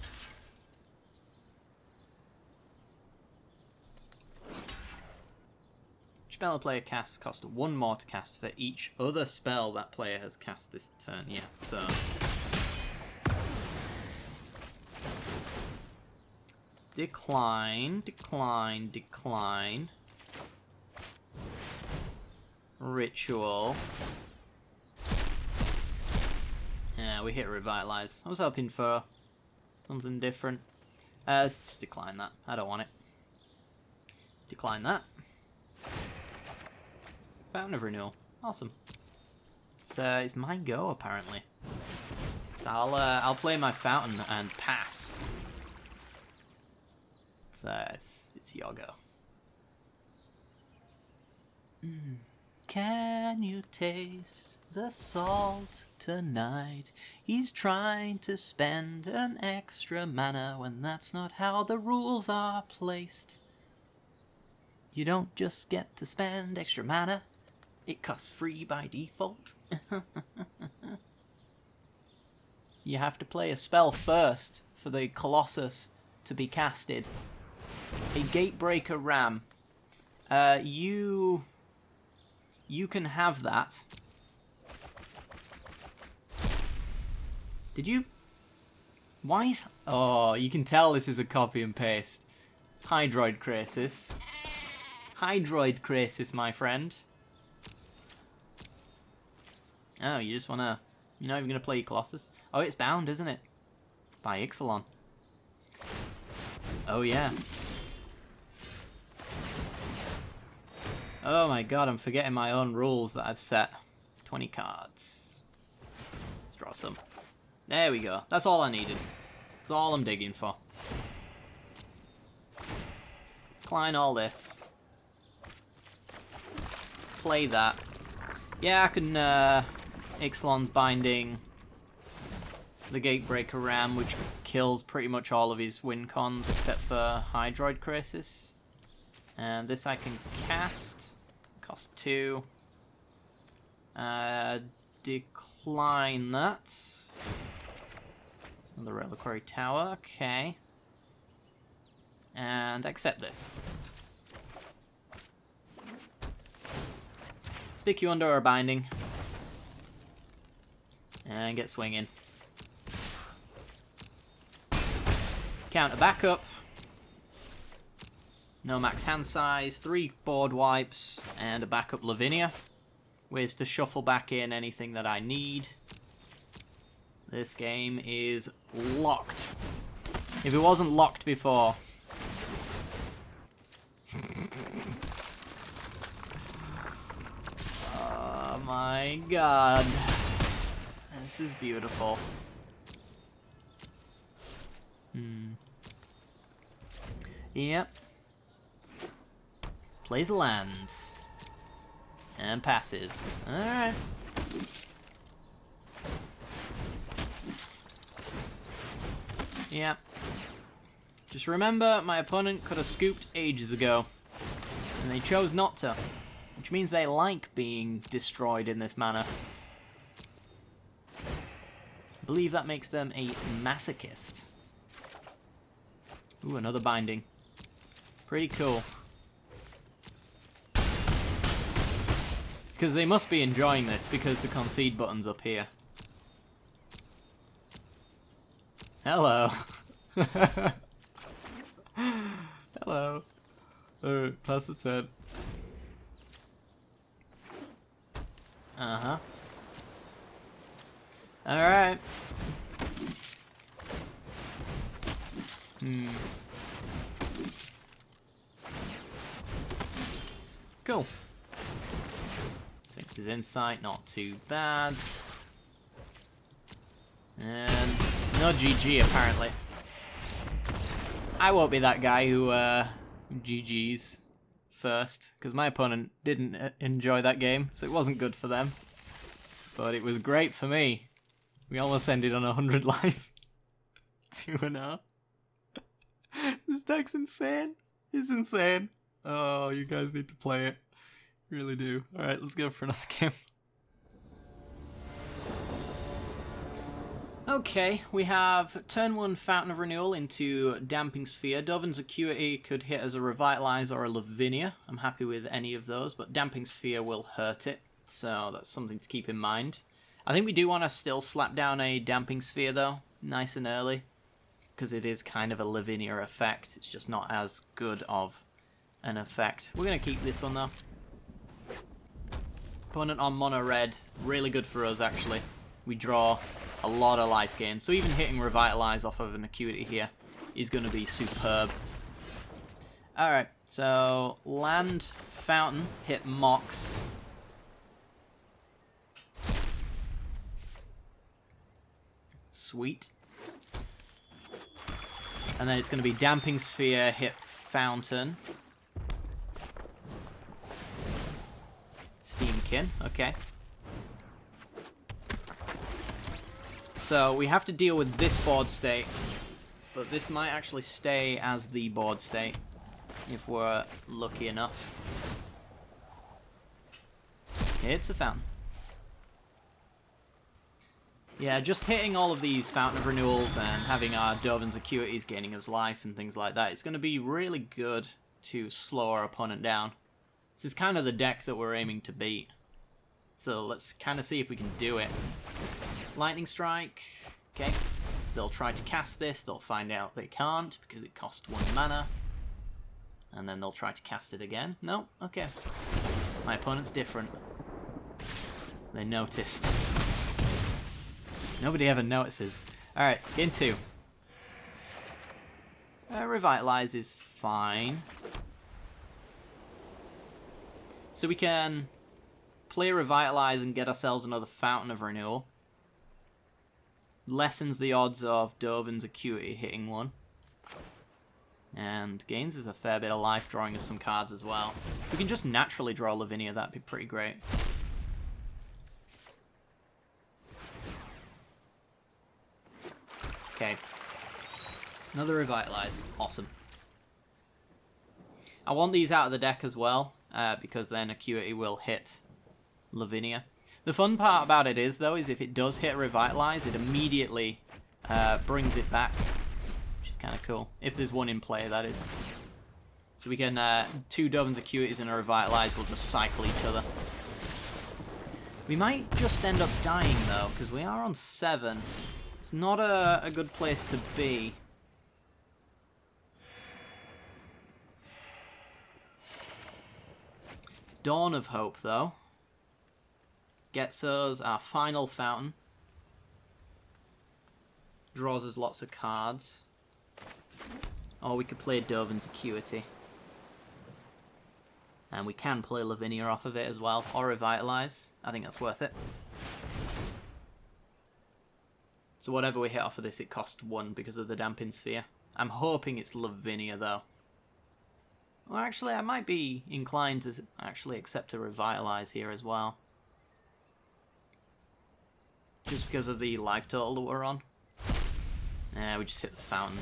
Spell a player casts cost 1 more to cast for each other spell that player has cast this turn. Yeah, so... Decline, decline, decline. Ritual. Yeah, we hit Revitalize. I was hoping for something different. Let's just decline that. I don't want it. Decline that. Fountain of Renewal. Awesome. It's my go, apparently. So I'll play my Fountain and pass. It's your go. Can you taste the salt tonight? He's trying to spend an extra mana when that's not how the rules are placed. You don't just get to spend extra mana. It costs free by default. You have to play a spell first for the Colossus to be casted. A Gatebreaker Ram. You can have that. Did you? Why is... Oh, you can tell this is a copy and paste. Hydroid Crisis. Hydroid Crisis, my friend. Oh, you just wanna... You're not even gonna play your Colossus? Oh, it's bound, isn't it? By Ixalan. Oh, yeah. Oh my god, I'm forgetting my own rules that I've set. 20 cards. Let's draw some. There we go. That's all I needed. That's all I'm digging for. Decline all this. Play that. Yeah, I can, Ixalan's Binding the Gatebreaker Ram, which kills pretty much all of his win cons except for Hydroid Crisis. And this I can cast. Cost 2. Decline that. The Reliquary Tower, okay. And accept this. Stick you under our binding. And get swinging. Counter backup. No max hand size, 3 board wipes, and a backup Lavinia. Ways to shuffle back in anything that I need. This game is locked. If it wasn't locked before. Oh my god. This is beautiful. Yep. Plays a land. And passes. Alright. Yep. Just remember, my opponent could have scooped ages ago. And they chose not to. Which means they like being destroyed in this manner. I believe that makes them a masochist. Ooh, another binding. Pretty cool. Because they must be enjoying this because the concede button's up here. Hello. Hello. Alright, pass the turn. Uh-huh. Alright. Cool. Sphinx's Insight, not too bad. And no GG, apparently. I won't be that guy who GG's first, because my opponent didn't enjoy that game, so it wasn't good for them. But it was great for me. We almost ended on 100 life. 2-0. This deck's insane. It's insane. Oh, you guys need to play it. You really do. Alright, let's go for another game. Okay, we have turn 1 Fountain of Renewal into Damping Sphere. Dovin's Acuity could hit as a Revitalize or a Lavinia. I'm happy with any of those, but Damping Sphere will hurt it, so that's something to keep in mind. I think we do want to still slap down a Damping Sphere, though, nice and early, because it is kind of a Lavinia effect. It's just not as good of an effect. We're going to keep this one, though. Opponent on mono red, really good for us, actually. We draw a lot of life gain, so even hitting Revitalize off of an Acuity here is going to be superb. Alright, so land, Fountain, hit Mox. Sweet. And then it's going to be Damping Sphere, hit Fountain. Steamkin, okay. So we have to deal with this board state, but this might actually stay as the board state if we're lucky enough. It's a Fountain. Yeah, just hitting all of these Fountain of Renewals and having our Dovin's Acuities gaining us life and things like that, it's going to be really good to slow our opponent down. This is kind of the deck that we're aiming to beat. So let's kind of see if we can do it. Lightning Strike, okay. They'll try to cast this, they'll find out they can't because it costs 1 mana. And then they'll try to cast it again. No? Okay. My opponent's different. They noticed. Nobody ever notices. Alright, game 2. Revitalize is fine. So we can play Revitalize and get ourselves another Fountain of Renewal. Lessens the odds of Dovin's Acuity hitting one. And gains us a fair bit of life, drawing us some cards as well. If we can just naturally draw Lavinia, that'd be pretty great. Okay. Another Revitalize. Awesome. I want these out of the deck as well, because then Acuity will hit Lavinia. The fun part about it is, though, is if it does hit Revitalize, it immediately brings it back, which is kind of cool. If there's one in play, that is. So we can, 2 Dovin's Acuities and a Revitalize will just cycle each other. We might just end up dying, though, because we are on 7. It's not a good place to be. Dawn of Hope, though. Gets us our final Fountain. Draws us lots of cards. Or we could play Dovin's Acuity. And we can play Lavinia off of it as well. Or Revitalize. I think that's worth it. So whatever we hit off of this, it costs 1 because of the Damping Sphere. I'm hoping it's Lavinia, though. Or actually, I might be inclined to actually accept a Revitalize here as well. Just because of the life total that we're on. Yeah, we just hit the Fountain.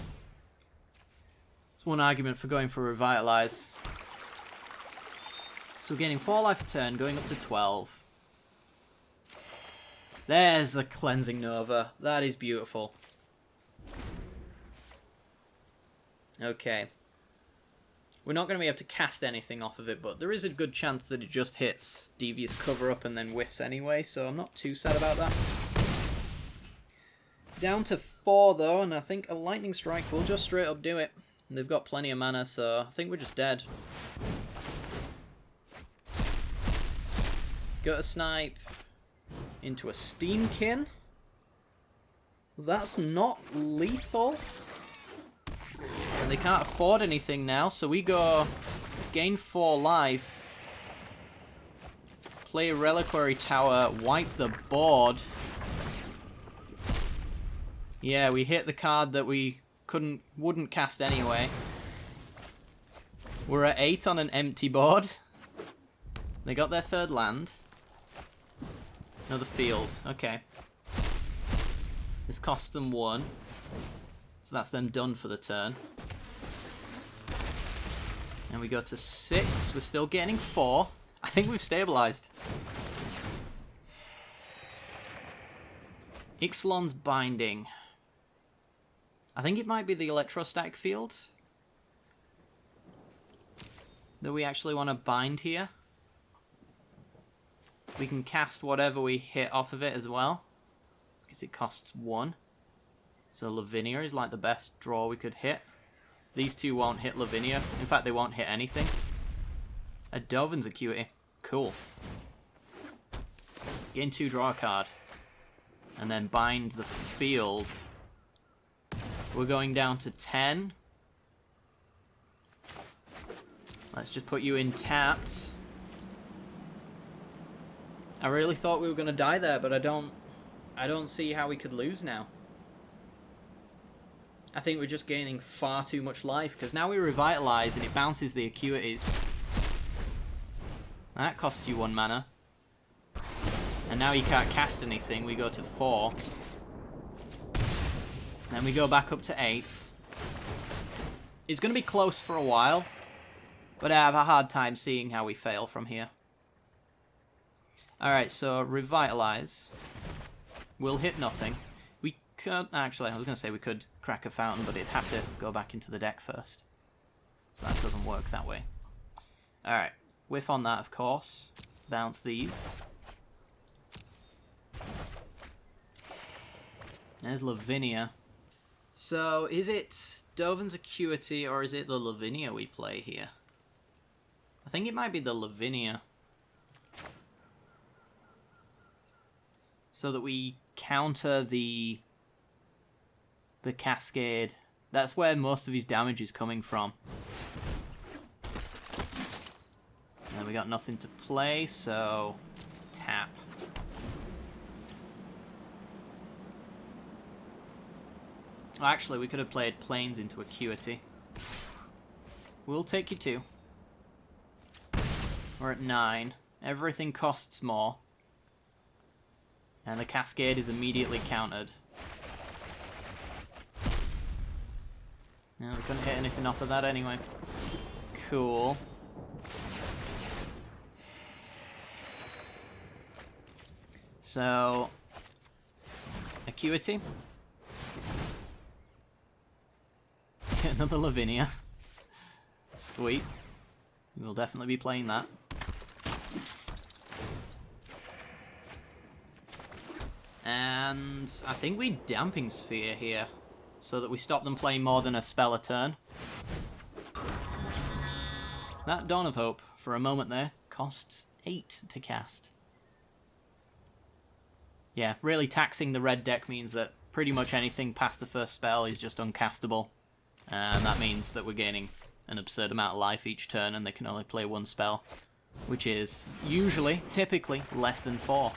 It's one argument for going for Revitalize. So we're gaining 4 life a turn, going up to 12. There's the Cleansing Nova. That is beautiful. Okay. We're not going to be able to cast anything off of it, but there is a good chance that it just hits Devious Cover-Up and then whiffs anyway, so I'm not too sad about that. Down to 4, though, and I think a Lightning Strike will just straight up do it. They've got plenty of mana, so I think we're just dead. Go to Snipe into a Steamkin. That's not lethal. And they can't afford anything now, so we go gain 4 life, play Reliquary Tower, wipe the board. Yeah, we hit the card that we wouldn't cast anyway. We're at 8 on an empty board. They got their 3rd land. Another field, okay. This costs them 1. So that's them done for the turn. And we go to 6. We're still getting 4. I think we've stabilized. Ixalan's Binding. I think it might be the electrostatic field that we actually want to bind here. We can cast whatever we hit off of it as well, because it costs 1. So Lavinia is like the best draw we could hit. These two won't hit Lavinia. In fact, they won't hit anything. A Dovin's Acuity. Cool. Gain 2, draw a card. And then bind the field. We're going down to 10. Let's just put you in tapped. I really thought we were going to die there, but I don't see how we could lose now. I think we're just gaining far too much life, because now we revitalize and it bounces the acuities. That costs you 1 mana. And now you can't cast anything. We go to 4. Then we go back up to 8. It's going to be close for a while, but I have a hard time seeing how we fail from here. Alright, so Revitalize. We'll hit nothing. We could... Actually, I was going to say we could crack a fountain, but it'd have to go back into the deck first. So that doesn't work that way. Alright, whiff on that, of course. Bounce these. There's Lavinia. So, is it Dovin's Acuity or is it the Lavinia we play here? I think it might be the Lavinia. So that we counter the Cascade. That's where most of his damage is coming from. And then we got nothing to play, so tap. Well, actually, we could have played Plains into Acuity. We'll take you 2. We're at 9. Everything costs more. And the Cascade is immediately countered. No, we couldn't hit anything off of that anyway. Cool. So, Acuity. Another Lavinia. Sweet. We'll definitely be playing that. And I think we Damping Sphere here, so that we stop them playing more than a spell a turn. That Dawn of Hope, for a moment there, costs 8 to cast. Yeah, really taxing the red deck means that pretty much anything past the first spell is just uncastable. And that means that we're gaining an absurd amount of life each turn and they can only play 1 spell, which is usually, typically, less than 4.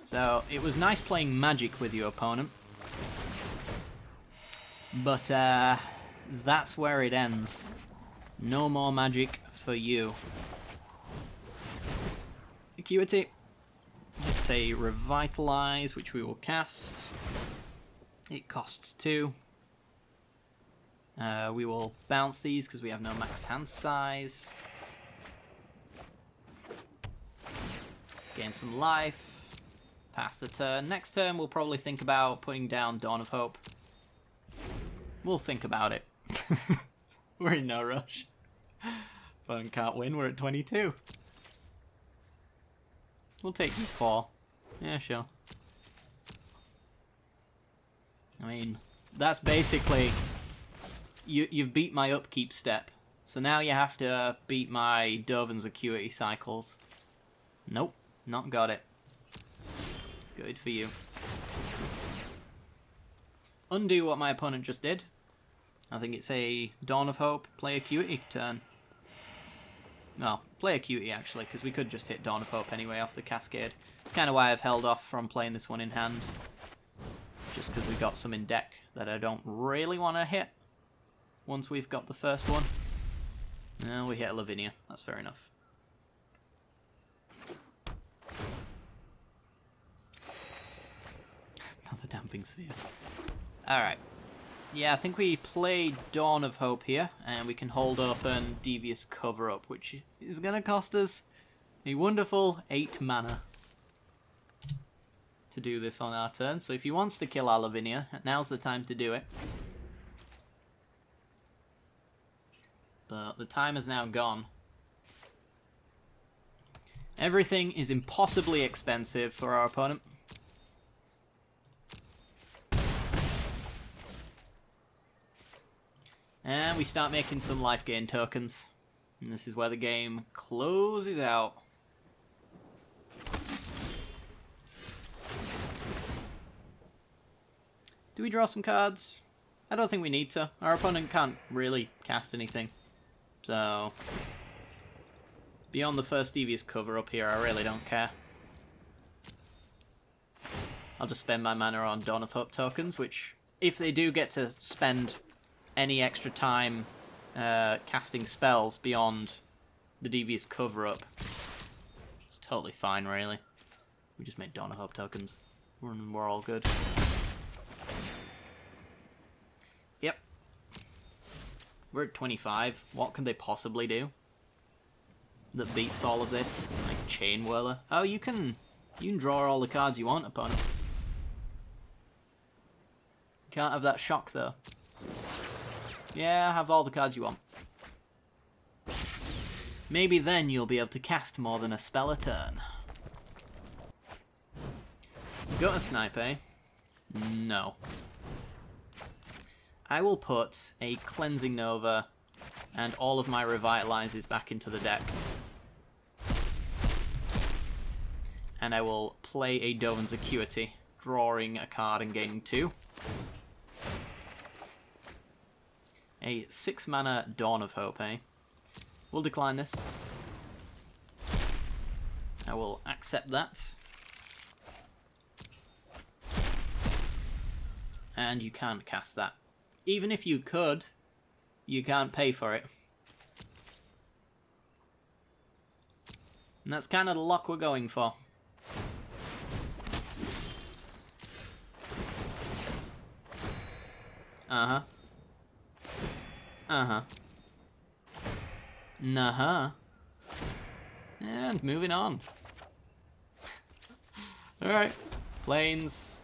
So, it was nice playing Magic with your opponent. But, that's where it ends. No more Magic for you. Acuity. Let's say Revitalize, which we will cast. It costs 2. We will bounce these because we have no max hand size. Gain some life. Pass the turn. Next turn we'll probably think about putting down Dawn of Hope. We'll think about it. We're in no rush. Fun can't win, we're at 22. We'll take 4. Yeah, sure. I mean, that's basically... You've beat my upkeep step. So now you have to beat my Dovin's Acuity cycles. Nope, not got it. Good for you. Undo what my opponent just did. I think it's a Dawn of Hope, play Acuity turn. No, play Acuity actually, because we could just hit Dawn of Hope anyway off the Cascade. It's kind of why I've held off from playing this one in hand. Just because we've got some in deck that I don't really want to hit once we've got the first one. No, we hit a Lavinia. That's fair enough. Another Damping Sphere. Alright. Yeah, I think we play Dawn of Hope here, and we can hold open Devious Cover-Up, which is going to cost us a wonderful 8 mana to do this on our turn. So if he wants to kill our Lavinia, now's the time to do it. But the time is now gone. Everything is impossibly expensive for our opponent. And we start making some life gain tokens. And this is where the game closes out. Do we draw some cards? I don't think we need to. Our opponent can't really cast anything. So, beyond the first Devious Cover-Up here, I really don't care. I'll just spend my mana on Dawn of Hope tokens, which, if they do get to spend any extra time casting spells beyond the Devious Cover-Up, it's totally fine, really. We just made Dawn of Hope tokens. We're all good. Yep. We're at 25. What can they possibly do that beats all of this? Like Chain Whirler. Oh, you can draw all the cards you want, opponent. Can't have that shock, though. Yeah, have all the cards you want. Maybe then you'll be able to cast more than a spell a turn. Got a snipe, eh? No. I will put a Cleansing Nova and all of my Revitalizes back into the deck. And I will play a Dovin's Acuity, drawing a card and gaining 2. A 6 mana Dawn of Hope, eh? We'll decline this. I will accept that. And you can't cast that. Even if you could, you can't pay for it. And that's kind of the luck we're going for. Uh-huh. Uh-huh. Nuh-huh. And moving on. Alright. Planes.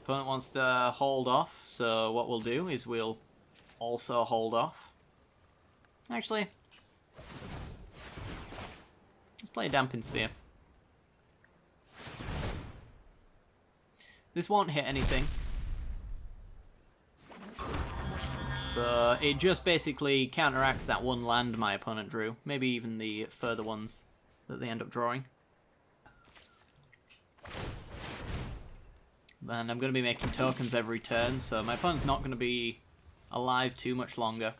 Opponent wants to hold off, so what we'll do is we'll also hold off. Actually, let's play a Damping Sphere. This won't hit anything. But it just basically counteracts that one land my opponent drew. Maybe even the further ones that they end up drawing. And I'm going to be making tokens every turn, so my opponent's not going to be alive too much longer.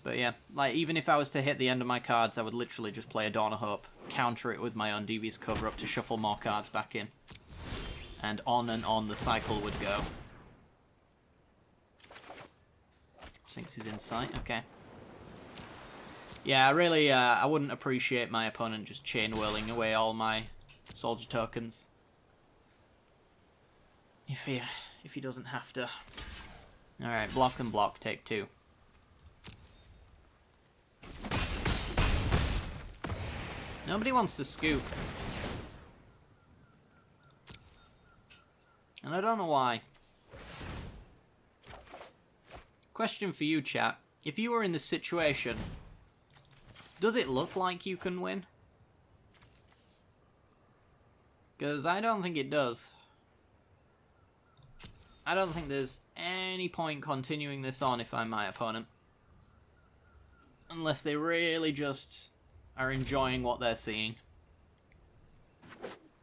But yeah, like even if I was to hit the end of my cards, I would literally just play a Dawn of Hope, counter it with my own Devious Cover-Up to shuffle more cards back in. And on the cycle would go. Sphinx is in sight, okay. Yeah, really, I wouldn't appreciate my opponent just chain whirling away all my soldier tokens. If he doesn't have to. Alright, block and block, take 2. Nobody wants to scoop. And I don't know why. Question for you, chat. If you were in this situation, does it look like you can win? Because I don't think it does. I don't think there's any point continuing this on if I'm my opponent. Unless they really just are enjoying what they're seeing.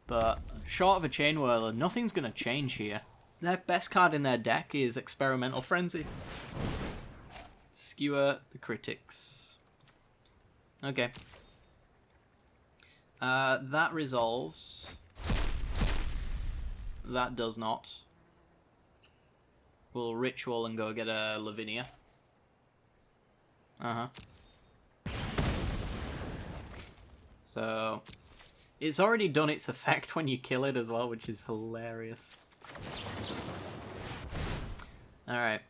But short of a Chain Whirler, nothing's going to change here. Their best card in their deck is Experimental Frenzy. Skewer the critics. Okay. That resolves. That does not. We'll Ritual and go get a Lavinia. Uh-huh. So, it's already done its effect when you kill it as well, which is hilarious. Alright.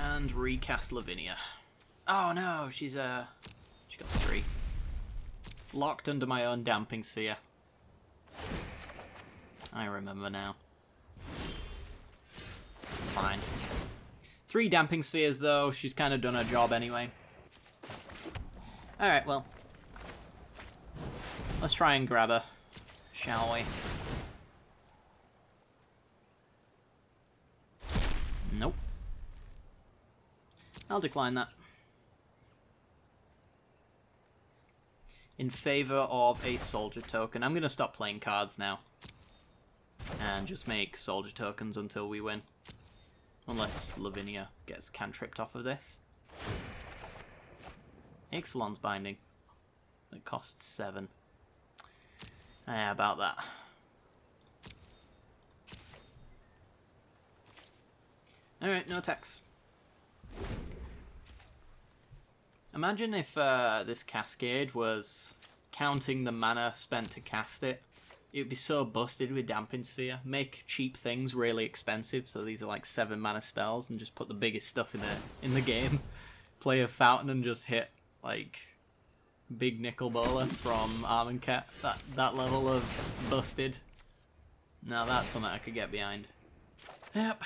And recast Lavinia. Oh no, she got 3. Locked under my own damping sphere. I remember now. It's fine. 3 damping spheres though, she's kind of done her job anyway. Alright, well. Let's try and grab her, shall we? Nope. I'll decline that. In favor of a soldier token. I'm going to stop playing cards now. And just make soldier tokens until we win. Unless Lavinia gets cantripped off of this. Ixalan's Binding. It costs 7. Yeah, about that. Alright, no attacks. Imagine if this Cascade was counting the mana spent to cast it. It would be so busted with Damping Sphere. Make cheap things really expensive, so these are like 7 mana spells, and just put the biggest stuff in the game. Play a fountain and just hit like big nickel bolus from Armenket. That level of busted. Now that's something I could get behind. Yep.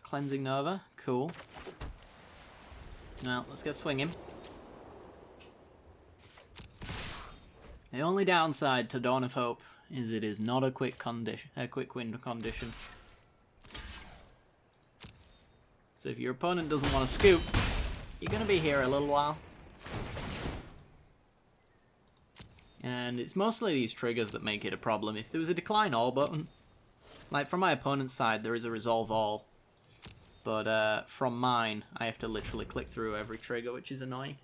Cleansing Nova. Cool. Now let's get swinging. The only downside to Dawn of Hope is it is not a quick win condition. So if your opponent doesn't want to scoop, you're going to be here a little while. And it's mostly these triggers that make it a problem. If there was a decline all button, like from my opponent's side there is a resolve all, but from mine I have to literally click through every trigger, which is annoying.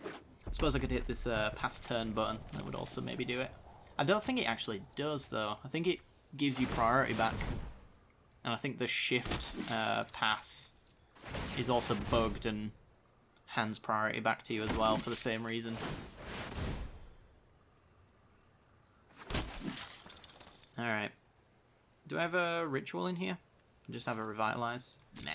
I suppose I could hit this pass turn button, that would also maybe do it. I don't think it actually does though, I think it gives you priority back. And I think the shift pass is also bugged and hands priority back to you as well for the same reason. Alright. Do I have a ritual in here? Just have a revitalize? Meh.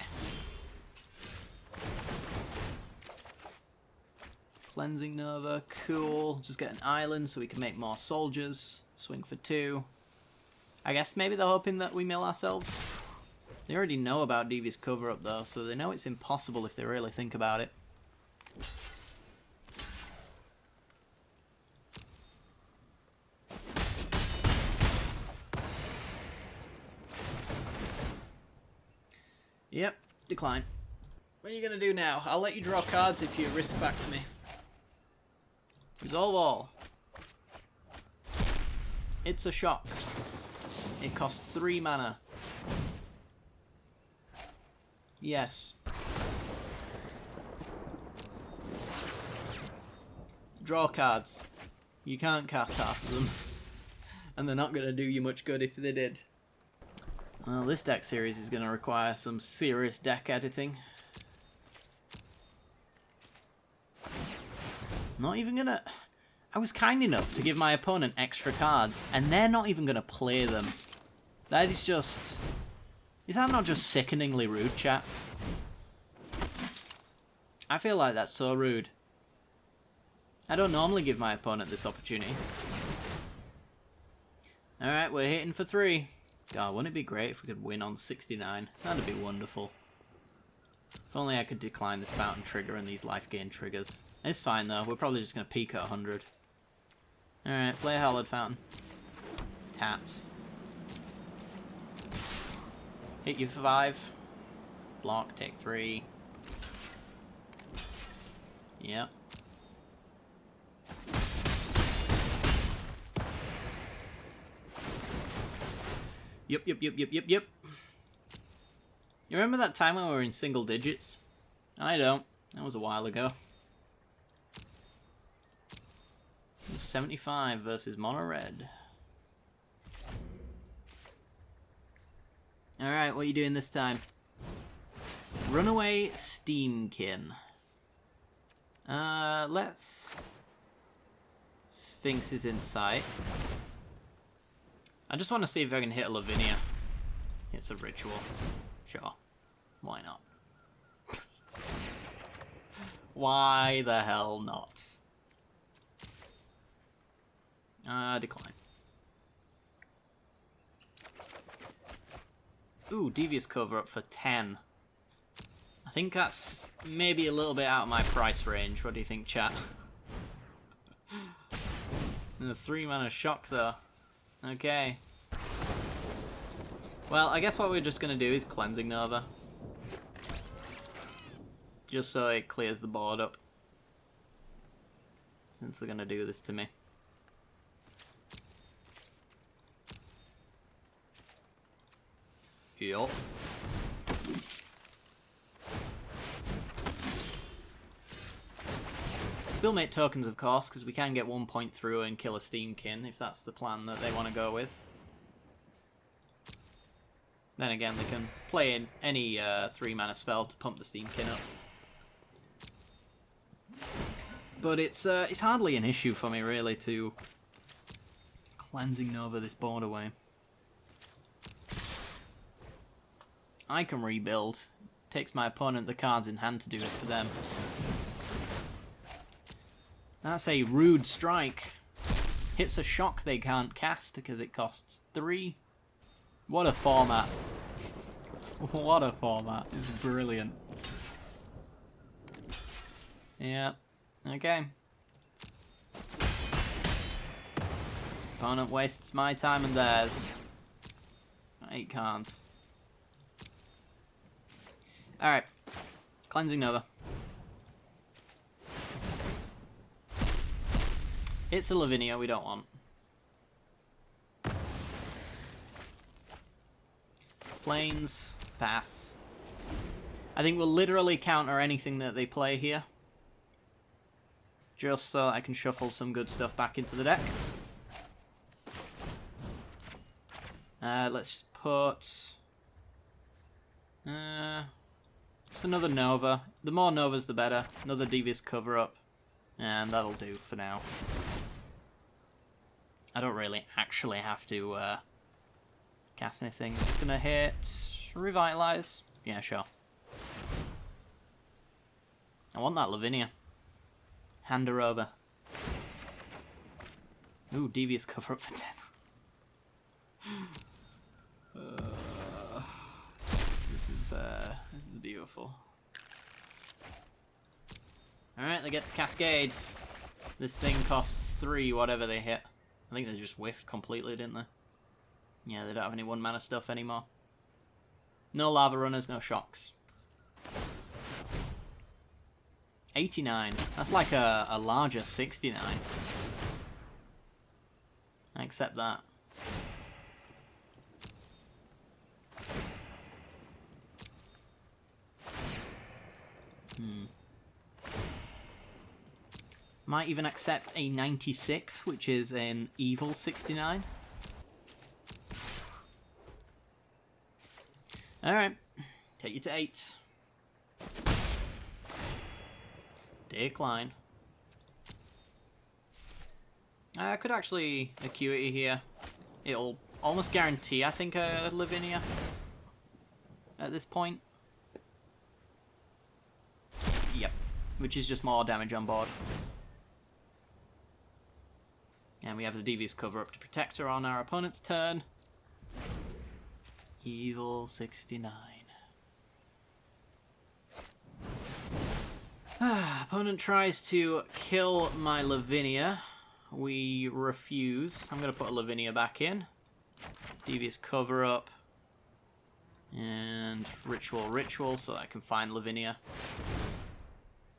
Cleansing Nova, cool. Just get an island so we can make more soldiers. Swing for 2. I guess maybe they're hoping that we mill ourselves. They already know about Devious Cover-Up though, so they know it's impossible if they really think about it. Yep, decline. What are you gonna do now? I'll let you draw cards if you risk factor me. Resolve all. It's a shock. It costs 3 mana. Yes. Draw cards. You can't cast half of them. And they're not gonna do you much good if they did. Well, this deck series is going to require some serious deck editing. Not even going to... I was kind enough to give my opponent extra cards, and they're not even going to play them. That is just... Is that not just sickeningly rude, chat? I feel like that's so rude. I don't normally give my opponent this opportunity. Alright, we're hitting for 3. God, wouldn't it be great if we could win on 69? That'd be wonderful. If only I could decline this fountain trigger and these life gain triggers. It's fine though, we're probably just going to peak at 100. Alright, play a Hallowed Fountain. Taps. Hit you for 5. Block, take 3. Yep. Yep. You remember that time when we were in single digits? I don't. That was a while ago. It was 75 versus Mono Red. Alright, what are you doing this time? Runaway Steamkin. Let's... Sphinx is in sight. I just want to see if I can hit a Lavinia. It's a ritual. Sure. Why not? Why the hell not? Decline. Ooh, Devious Cover Up for 10. I think that's maybe a little bit out of my price range. What do you think, chat? And a 3-mana shock, though. Okay. Well, I guess what we're just going to do is Cleansing Nova. Just so it clears the board up. Since they're going to do this to me. Yup. Still make tokens, of course, because we can get 1 point through and kill a Steamkin, if that's the plan that they want to go with. Then again, they can play in any 3-mana spell to pump the Steamkin up. But it's hardly an issue for me, really, to Cleansing Nova this board away. I can rebuild. Takes my opponent the cards in hand to do it for them. That's a rude strike. Hits a shock they can't cast because it costs 3. What a format. What a format. It's brilliant. Yeah. Okay. Opponent wastes my time and theirs. 8 cards. Alright. Cleansing Nova. It's a Lavinia we don't want. Plains. Pass. I think we'll literally counter anything that they play here. Just so I can shuffle some good stuff back into the deck. Let's put... just another Nova. The more Novas the better. Another Devious Cover Up. And that'll do for now. I don't really actually have to cast anything. It's gonna hit... Revitalize? Yeah, sure. I want that Lavinia. Hand her over. Ooh, Devious Cover Up for 10. This is beautiful. Alright, they get to Cascade. This thing costs 3, whatever they hit. I think they just whiffed completely, didn't they? Yeah, they don't have any 1-mana stuff anymore. No Lava Runners, no Shocks. 89. That's like a larger 69. I accept that. Might even accept a 96, which is an evil 69. Alright. Take you to 8. Decline. I could actually Acuity here. It'll almost guarantee, I think, a Lavinia at this point. Yep. Which is just more damage on board. And we have the Devious Cover Up to protect her on our opponent's turn. Evil 69. Opponent tries to kill my Lavinia. We refuse. I'm going to put a Lavinia back in. Devious Cover Up. And Ritual so I can find Lavinia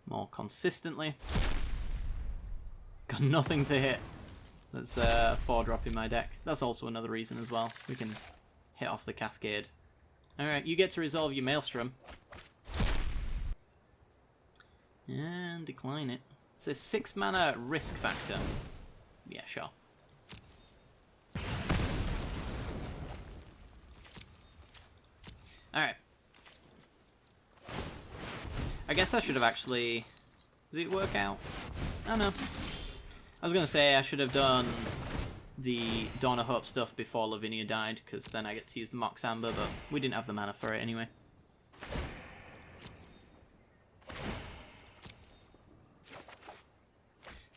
more consistently. Got nothing to hit. That's a 4-drop in my deck. That's also another reason as well. We can hit off the Cascade. Alright, you get to resolve your Maelstrom. And decline it. It's a 6-mana risk factor. Yeah, sure. Alright. I guess I should have actually... Does it work out? I don't know. I was going to say I should have done the Dawn of Hope stuff before Lavinia died, because then I get to use the Mox Amber, but we didn't have the mana for it anyway.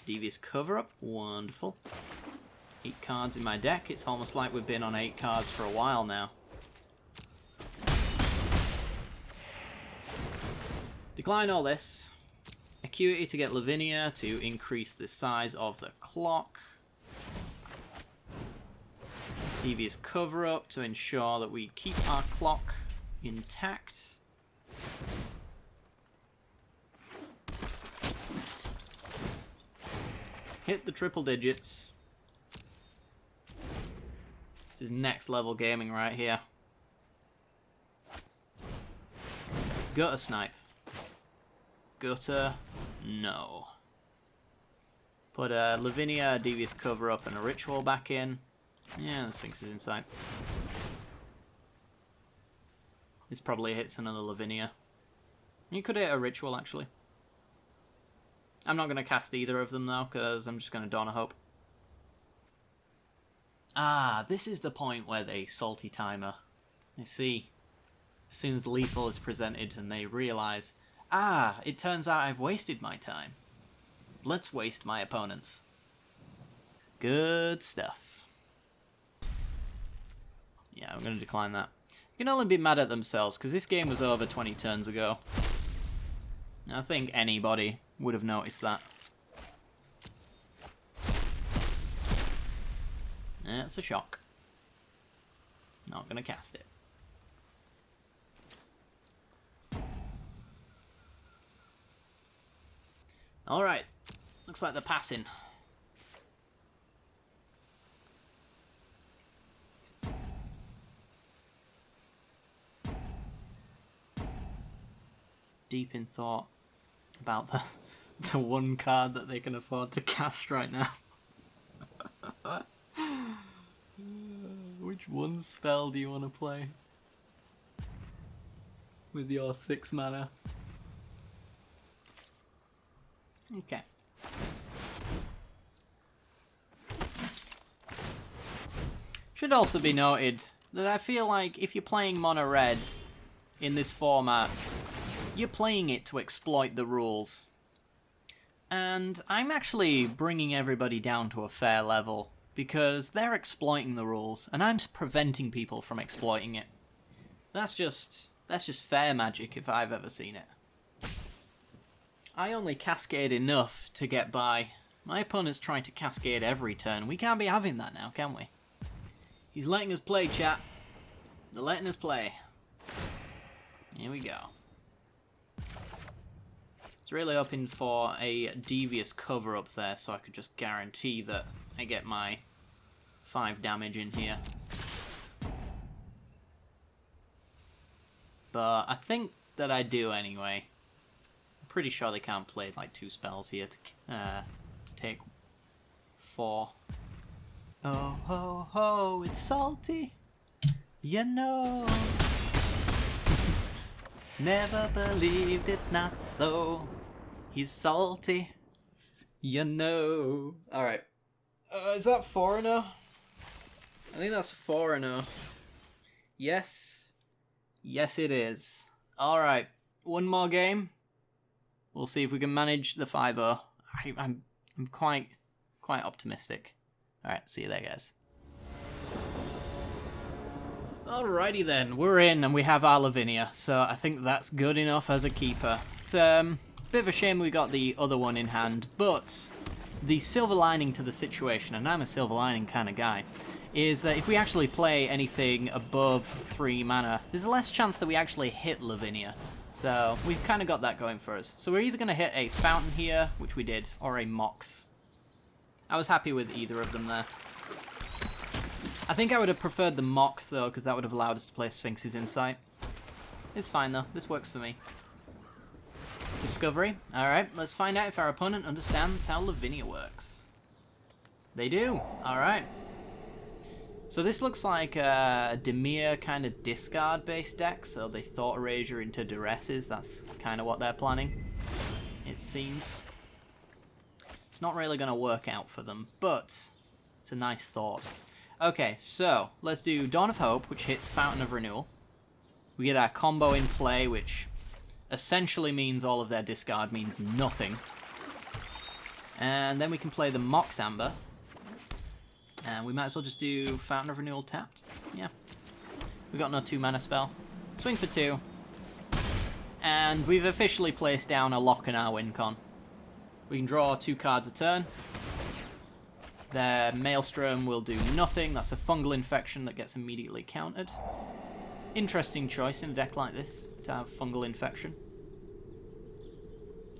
Devious Cover-Up, wonderful. 8 cards in my deck. It's almost like we've been on 8 cards for a while now. Decline all this. Acuity to get Lavinia to increase the size of the clock. Devious Cover-Up to ensure that we keep our clock intact. Hit the triple digits. This is next level gaming right here. Gutter Snipe. Gutter, no. Put a Lavinia, a Devious Cover-Up, and a Ritual back in. Yeah, the Sphinx is inside. This probably hits another Lavinia. You could hit a Ritual, actually. I'm not going to cast either of them, though, because I'm just going to Dawn of Hope. Ah, this is the point where they salty timer. I see. As soon as lethal is presented and they realise, ah, it turns out I've wasted my time. Let's waste my opponents. Good stuff. Yeah, I'm going to decline that. You can only be mad at themselves, because this game was over 20 turns ago. I think anybody would have noticed that. It's a shock. Not going to cast it. Alright. Looks like they're passing. Deep in thought about the one card that they can afford to cast right now. Which one spell do you want to play? With your 6 mana. Okay. Should also be noted that I feel like if you're playing mono red in this format, you're playing it to exploit the rules. And I'm actually bringing everybody down to a fair level, because they're exploiting the rules, and I'm preventing people from exploiting it. That's just fair magic if I've ever seen it. I only cascade enough to get by. My opponent's trying to cascade every turn. We can't be having that now, can we? He's letting us play, chat. They're letting us play. Here we go. I was really hoping for a Devious Cover-Up there, so I could just guarantee that I get my 5 damage in here. But I think that I do anyway. I'm pretty sure they can't play like 2 spells here to take 4. Oh ho ho, it's salty, you know. Never believed it's not so. He's salty, you know. Alright. Is that 4 enough? I think that's 4 enough. Yes. Yes, it is. Alright. One more game. We'll see if we can manage the 5-0. I'm quite optimistic. Alright, see you there, guys. Alrighty then, we're in and we have our Lavinia, so I think that's good enough as a keeper. It's a bit of a shame we got the other one in hand, but the silver lining to the situation, and I'm a silver lining kind of guy, is that if we actually play anything above 3 mana, there's less chance that we actually hit Lavinia. So we've kind of got that going for us. So we're either going to hit a Fountain here, which we did, or a Mox. I was happy with either of them there. I think I would have preferred the Mox, though, because that would have allowed us to play Sphinx's Insight. It's fine, though. This works for me. Discovery. Alright, let's find out if our opponent understands how Lavinia works. They do. Alright. So this looks like a Dimir kind of discard-based deck, so they Thought Erasure into Duresses. That's kind of what they're planning, it seems. It's not really going to work out for them, but it's It's a nice thought. Okay, so let's do Dawn of Hope, which hits Fountain of Renewal. We get our combo in play, which essentially means all of their discard means nothing. And then we can play the Mox Amber. And we might as well just do Fountain of Renewal tapped. Yeah. We got no 2-mana spell. Swing for 2. And we've officially placed down a lock in our win con. We can draw 2 cards a turn. Their Maelstrom will do nothing. That's a fungal infection that gets immediately countered. Interesting choice in a deck like this to have fungal infection.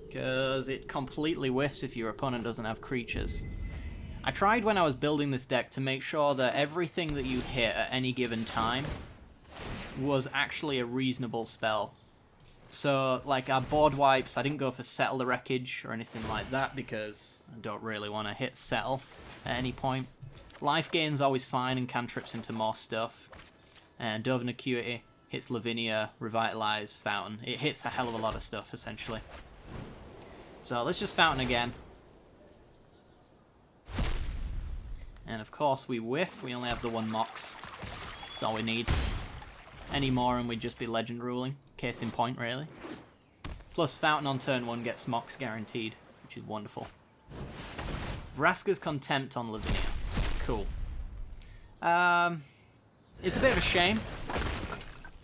Because it completely whiffs if your opponent doesn't have creatures. I tried when I was building this deck to make sure that everything that you hit at any given time was actually a reasonable spell. So, like our board wipes, I didn't go for Settle the Wreckage or anything like that because I don't really want to hit Settle at any point. Life gain's always fine and cantrips into more stuff. And Dove and Acuity hits Lavinia, Revitalize, Fountain. It hits a hell of a lot of stuff, essentially. So let's just Fountain again. And of course we whiff. We only have the 1 Mox. That's all we need. Any more and we'd just be Legend ruling. Case in point, really. Plus Fountain on turn 1 gets Mox guaranteed, which is wonderful. Vraska's Contempt on Lavinia. Cool. It's a bit of a shame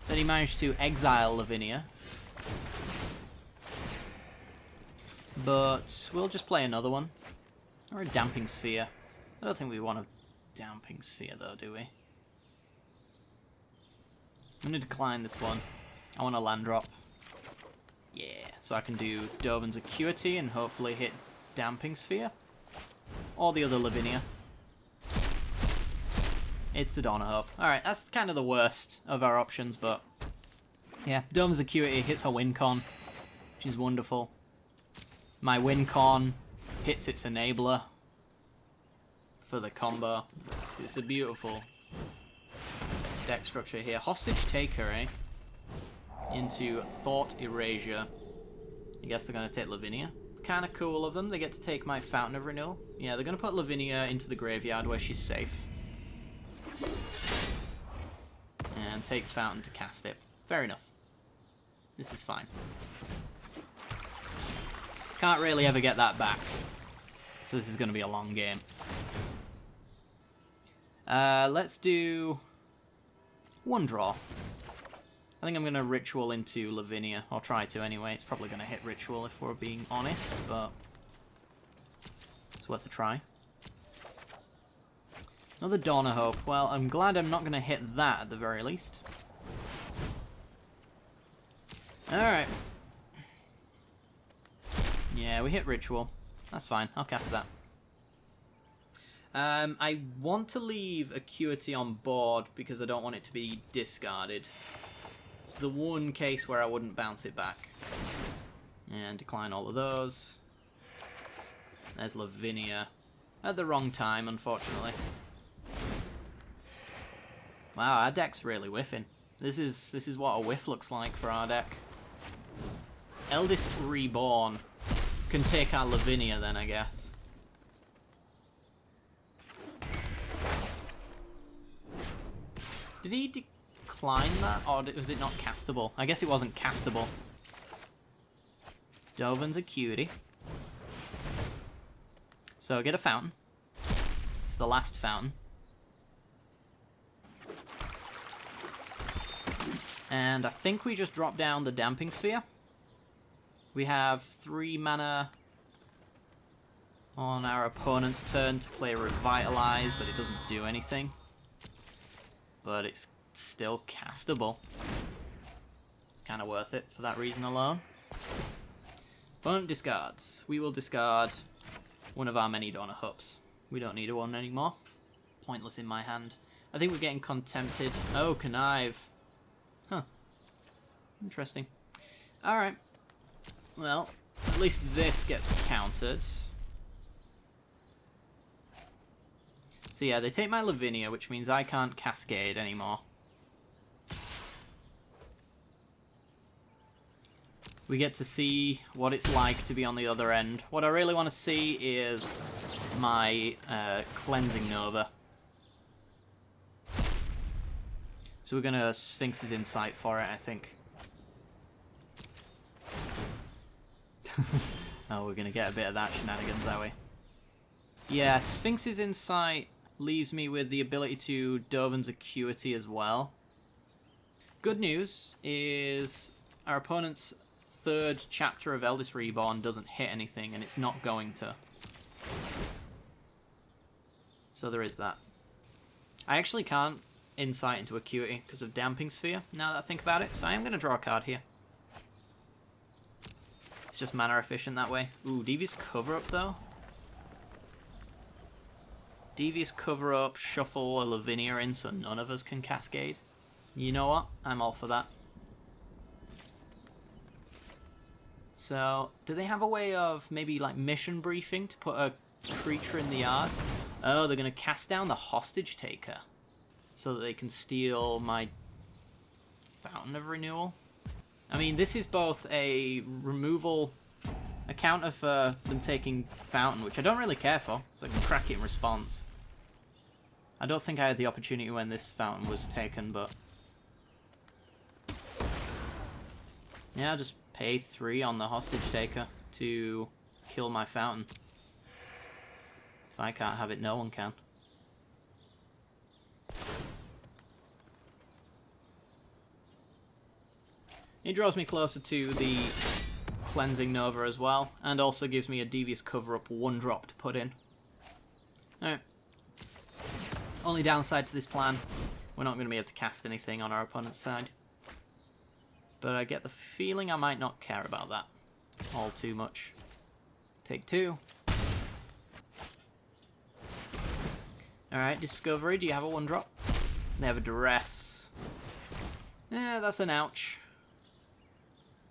that he managed to exile Lavinia. But we'll just play another one. Or a Damping Sphere. I don't think we want a Damping Sphere though, do we? I'm going to decline this one. I want a land drop. Yeah, so I can do Dovin's Acuity and hopefully hit Damping Sphere. Or the other Lavinia. It's a Dawn of Hope. Alright, that's kind of the worst of our options, but yeah, Dovin's Acuity hits her win con, which is wonderful. My win con hits its enabler for the combo. It's a beautiful deck structure here. Hostage Taker, eh? Into Thought Erasure. I guess they're going to take Lavinia. Kind of cool of them. They get to take my Fountain of Renewal. Yeah, they're going to put Lavinia into the graveyard where she's safe. And take Fountain to cast it. Fair enough. This is fine. Can't really ever get that back. So this is going to be a long game. Let's do 1 draw. I think I'm going to Ritual into Lavinia. I'll try to anyway. It's probably going to hit Ritual if we're being honest, but it's worth a try. Another Dawn of Hope. Well, I'm glad I'm not going to hit that at the very least. Alright. Yeah, we hit Ritual. That's fine. I'll cast that. I want to leave Acuity on board because I don't want it to be discarded. It's the one case where I wouldn't bounce it back. And decline all of those. There's Lavinia. At the wrong time, unfortunately. Wow, our deck's really whiffing. This is what a whiff looks like for our deck. Eldest Reborn can take our Lavinia then, I guess. Did he decline that, or was it not castable? I guess it wasn't castable. Dovin's Acuity. So get a Fountain. It's the last Fountain. And I think we just drop down the Damping Sphere. We have 3 mana on our opponent's turn to play Revitalize, but it doesn't do anything. But it's still castable. It's kind of worth it for that reason alone. Opponent discards. We will discard one of our many Dawn of Hopes. We don't need a one anymore. Pointless in my hand. I think we're getting contempted. Oh, Connive. Huh. Interesting. Alright. Well, at least this gets countered. So yeah, they take my Lavinia, which means I can't Cascade anymore. We get to see what it's like to be on the other end. What I really want to see is my Cleansing Nova. So we're going to Sphinx's Insight for it, I think. Oh, we're going to get a bit of that shenanigans, are we? Yeah, Sphinx's Insight leaves me with the ability to Dovin's Acuity as well. Good news is our opponent's third chapter of Eldest Reborn doesn't hit anything, and it's not going to. So there is that. I actually can't Insight into Acuity because of Damping Sphere, now that I think about it, so I am going to draw a card here. It's just mana efficient that way. Ooh, Devious Cover-Up though. Devious Cover-Up, shuffle a Lavinia in so none of us can Cascade. You know what? I'm all for that. So, do they have a way of maybe like mission briefing to put a creature in the yard? Oh, they're going to cast down the Hostage Taker so that they can steal my Fountain of Renewal. I mean, this is both a removal, a counter for them taking Fountain, which I don't really care for, so I can crack it in response. I don't think I had the opportunity when this Fountain was taken, but... yeah, I'll just pay 3 on the Hostage Taker to kill my Fountain. If I can't have it, no one can. It draws me closer to the Cleansing Nova as well, and also gives me a Devious Cover-Up 1-drop to put in. Alright. Only downside to this plan, we're not going to be able to cast anything on our opponent's side. But I get the feeling I might not care about that all too much. Take 2. Alright, Discovery, do you have a 1-drop? They have a Duress. Yeah, that's an ouch.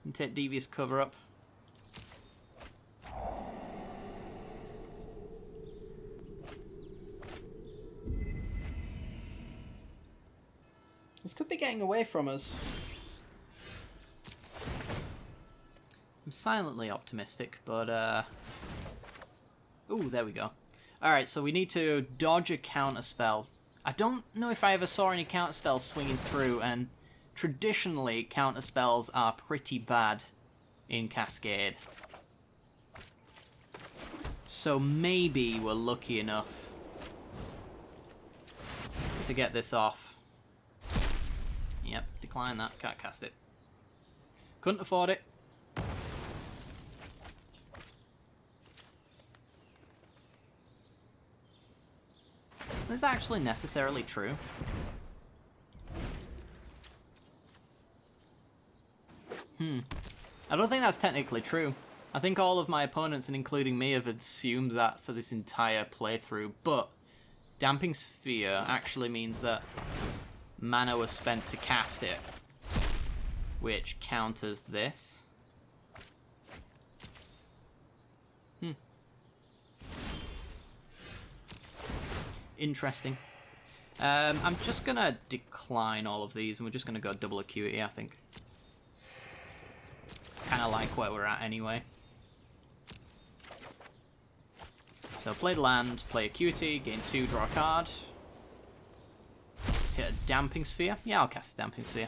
And take Devious Cover-Up. This could be getting away from us. I'm silently optimistic, but ooh, there we go. Alright, so we need to dodge a counterspell. I don't know if I ever saw any counterspells swinging through, and traditionally counterspells are pretty bad in Cascade. So maybe we're lucky enough to get this off. Yep, decline that, can't cast it. Couldn't afford it. Is that actually necessarily true? I don't think that's technically true. I think all of my opponents, and including me, have assumed that for this entire playthrough, but Damping Sphere actually means that mana was spent to cast it, which counters this. Interesting. I'm just gonna decline all of these, and we're just gonna go double Acuity, I think. Kind of like where we're at anyway. So play the land, play Acuity, gain 2, draw a card. Hit a Damping Sphere. Yeah, I'll cast a Damping Sphere.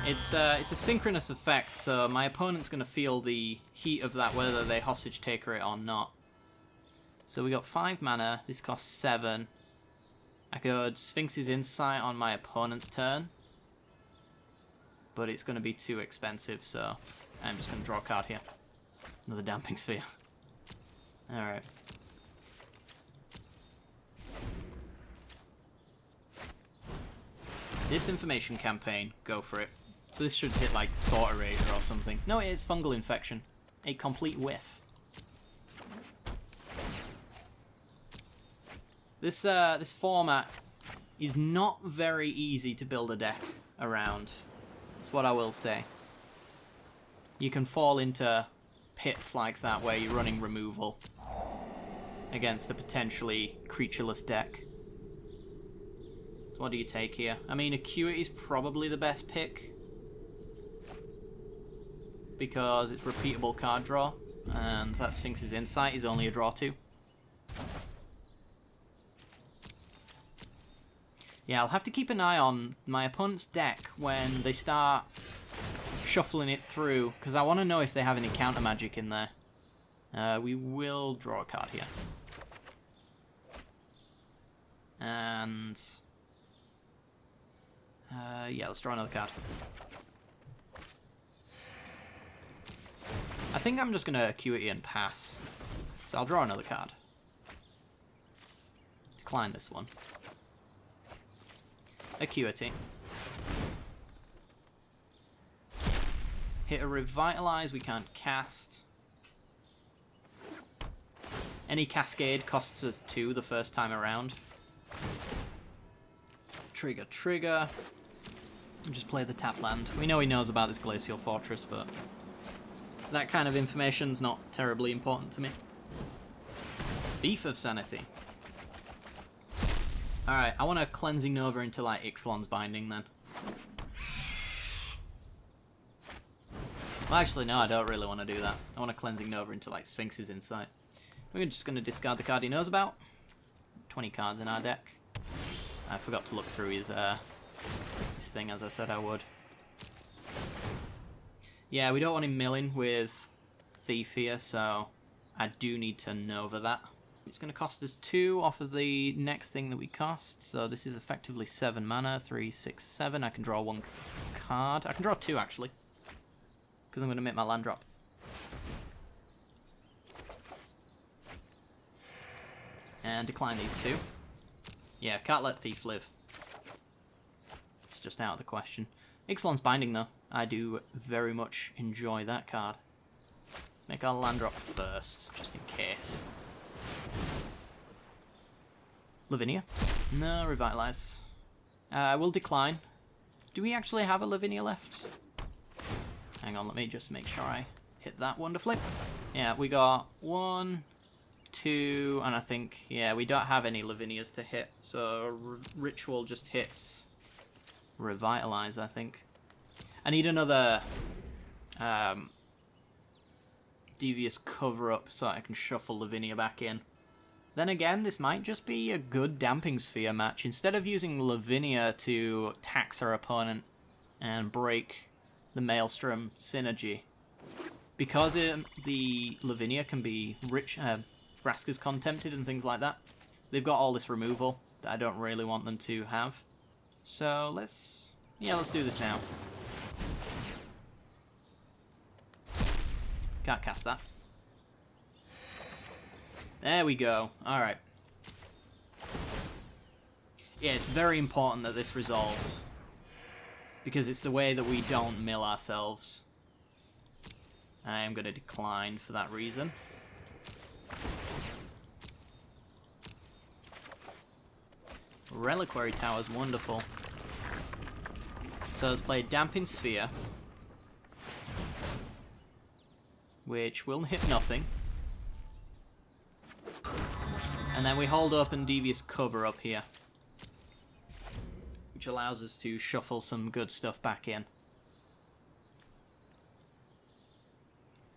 It's a synchronous effect, so my opponent's gonna feel the heat of that whether they Hostage Taker it or not. So we got 5 mana, this costs 7. I could Sphinx's Insight on my opponent's turn, but it's going to be too expensive, so I'm just going to draw a card here. Another Damping Sphere. Alright. Disinformation Campaign, go for it. So this should hit like Thought Erasure or something. No, it is Fungal Infection. A complete whiff. This format is not very easy to build a deck around. That's what I will say. You can fall into pits like that where you're running removal against a potentially creatureless deck. So what do you take here? I mean, Acuity is probably the best pick because it's repeatable card draw. And that Sphinx's Insight is only a draw 2. Yeah, I'll have to keep an eye on my opponent's deck when they start shuffling it through, because I want to know if they have any counter magic in there. We will draw a card here. And... yeah, let's draw another card. I think I'm just going to Acuity and pass. So I'll draw another card. Decline this one. Acuity. Hit a Revitalize, we can't cast. Any Cascade costs us 2 the first time around. Trigger. And just play the tap land. We know he knows about this Glacial Fortress, but that kind of information's not terribly important to me. Thief of Sanity. Alright, I want a Cleansing Nova into like Ixalan's Binding then. Well, actually, no, I don't really want to do that. I want a Cleansing Nova into like Sphinx's Insight. We're just going to discard the card he knows about. 20 cards in our deck. I forgot to look through his thing as I said I would. Yeah, we don't want him milling with Thief here, so I do need to Nova that. It's going to cost us 2 off of the next thing that we cost, so this is effectively 7 mana, 3, 6, 7. I can draw 1 card. I can draw 2 actually, because I'm going to make my land drop. And decline these 2. Yeah, can't let Thief live. It's just out of the question. Ixalan's Binding though. I do very much enjoy that card. Make our land drop first, just in case. Lavinia? No, Revitalize. We'll decline. Do we actually have a Lavinia left? Hang on, let me just make sure I hit that wonderfully. Yeah, we got 1, 2, and I think, yeah, we don't have any Lavinias to hit, so Ritual just hits Revitalize, I think. I need another Devious Cover-Up so I can shuffle Lavinia back in. Then again, this might just be a good Damping Sphere match. Instead of using Lavinia to tax our opponent and break the Maelstrom synergy, because the Lavinia can be rich, Vraska's Contempted and things like that, they've got all this removal that I don't really want them to have. So let's do this now. Can't cast that. There we go. Alright. Yeah, it's very important that this resolves, because it's the way that we don't mill ourselves. I am going to decline for that reason. Reliquary Tower's wonderful. So let's play Damping Sphere, which will hit nothing. And then we hold up and Devious Cover-Up here, which allows us to shuffle some good stuff back in,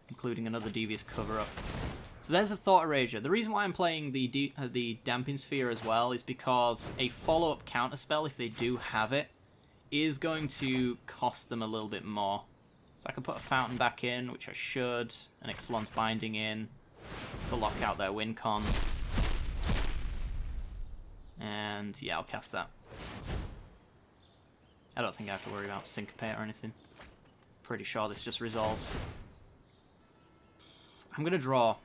including another Devious Cover-Up. So there's a Thought Erasure. The reason why I'm playing the Damping Sphere as well is because a follow-up counterspell, if they do have it, is going to cost them a little bit more. So I can put a Fountain back in, which I should, and Ixalan's Binding in to lock out their win cons. And yeah, I'll cast that. I don't think I have to worry about Syncopate or anything. Pretty sure this just resolves. I'm going to draw,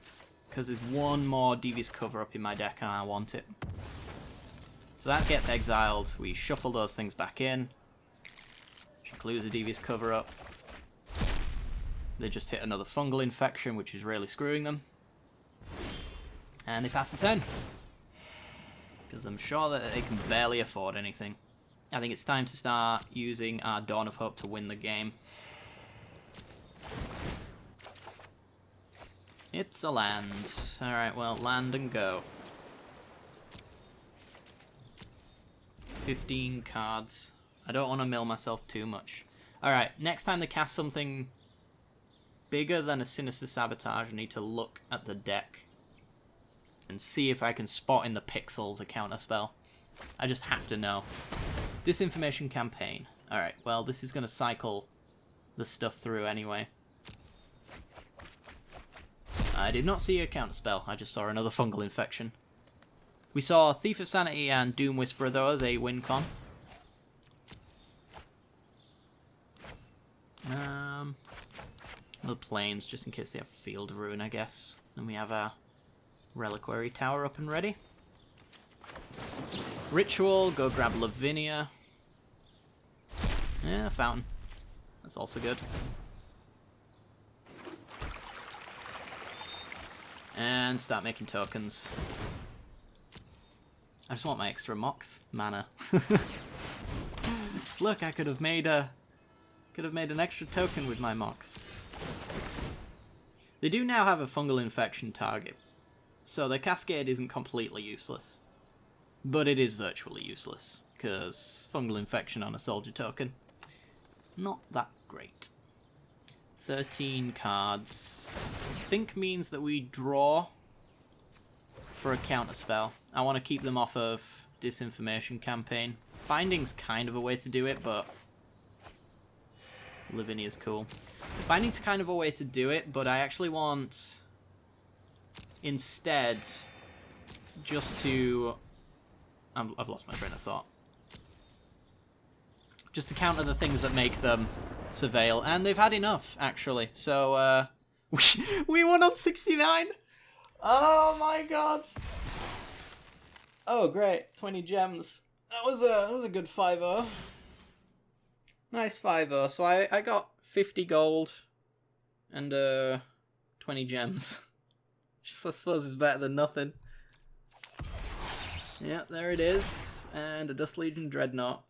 because there's one more Devious Cover-Up in my deck and I want it. So that gets exiled. We shuffle those things back in, which includes a Devious Cover-Up. They just hit another Fungal Infection, which is really screwing them. And they pass the turn, because I'm sure that they can barely afford anything. I think it's time to start using our Dawn of Hope to win the game. It's a land. Alright, well, land and go. 15 cards. I don't want to mill myself too much. Alright, next time they cast something bigger than a Sinister Sabotage, I need to look at the deck and see if I can spot in the pixels a counterspell. I just have to know. Disinformation Campaign. Alright, well, this is going to cycle the stuff through anyway. I did not see a counterspell, I just saw another fungal infection. We saw Thief of Sanity and Doom Whisperer, though, as a win con. The planes, just in case they have Field Ruin, I guess. Then we have our Reliquary Tower up and ready. Ritual, go grab Lavinia. Yeah, Fountain. That's also good. And start making tokens. I just want my extra Mox mana. Look, I could have made an extra token with my Mox. They do now have a fungal infection target, so the Cascade isn't completely useless. But it is virtually useless, because fungal infection on a soldier token, not that great. 13 cards, I think means that we draw for a counterspell. I want to keep them off of Disinformation Campaign. Binding's kind of a way to do it, but Lavinia's cool. Binding's kind of a way to do it, but I actually want instead just to... I've lost my train of thought. Just to counter the things that make them surveil, and they've had enough, actually. So, we won on 69! Oh my god! Oh, great. 20 gems. That was a good 5-0. Nice 5-0. So I got 50 gold and 20 gems. Just, I suppose, is better than nothing. Yeah, there it is. And a Dust Legion Dreadnought.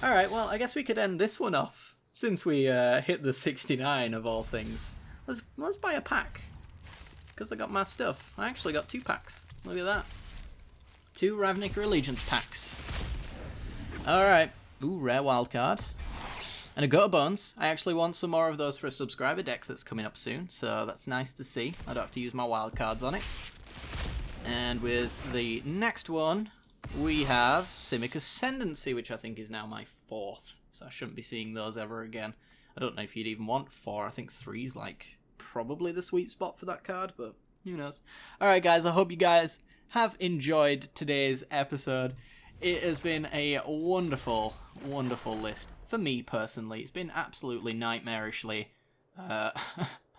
Alright, well, I guess we could end this one off. Since we hit the 69 of all things. Let's buy a pack. Because I got my stuff. I actually got 2 packs. Look at that. 2 Ravnica Allegiance packs. Alright. Ooh, rare wildcard. And a Gutter Bones. I actually want some more of those for a subscriber deck that's coming up soon. So that's nice to see. I don't have to use my wildcards on it. And with the next one, we have Simic Ascendancy, which I think is now my 4th. So I shouldn't be seeing those ever again. I don't know if you'd even want 4. I think 3's like probably the sweet spot for that card, but who knows. Alright guys, I hope you guys have enjoyed today's episode. It has been a wonderful, wonderful list. For me personally, it's been absolutely nightmarishly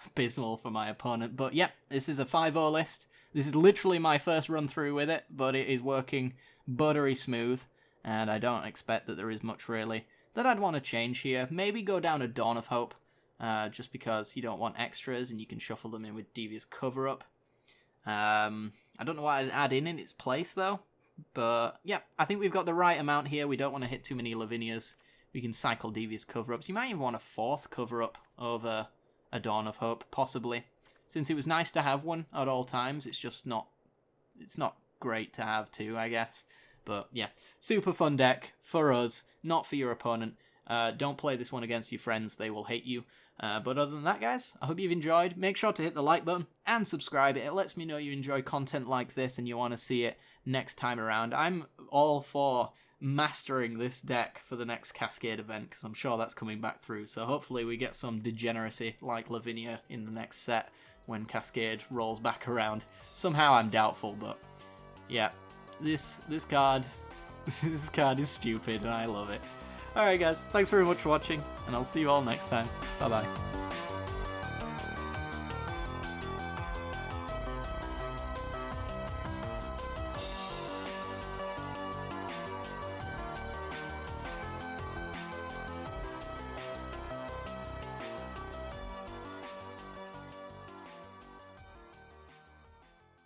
abysmal for my opponent. But yeah, this is a 5-0 list. This is literally my first run through with it, but it is working buttery smooth, and I don't expect that there is much really that I'd want to change here. Maybe go down a Dawn of Hope, just because you don't want extras and you can shuffle them in with Devious Cover-Up. I don't know what I'd add in its place though, but yeah, I think we've got the right amount here. We don't want to hit too many Lavinias. We can cycle Devious Cover-Ups. You might even want a 4th Cover-Up over a Dawn of Hope, possibly. Since it was nice to have one at all times, it's just not... It's not great to have 2, I guess. But yeah, super fun deck for us, not for your opponent. Don't play this one against your friends, they will hate you. But other than that, guys, I hope you've enjoyed. Make sure to hit the like button and subscribe. It lets me know you enjoy content like this and you want to see it next time around. I'm all for mastering this deck for the next Cascade event, because I'm sure that's coming back through. So hopefully we get some degeneracy like Lavinia in the next set when Cascade rolls back around. Somehow I'm doubtful, but yeah, this card this card is stupid and I love it. Alright guys, thanks very much for watching, and I'll see you all next time. Bye bye.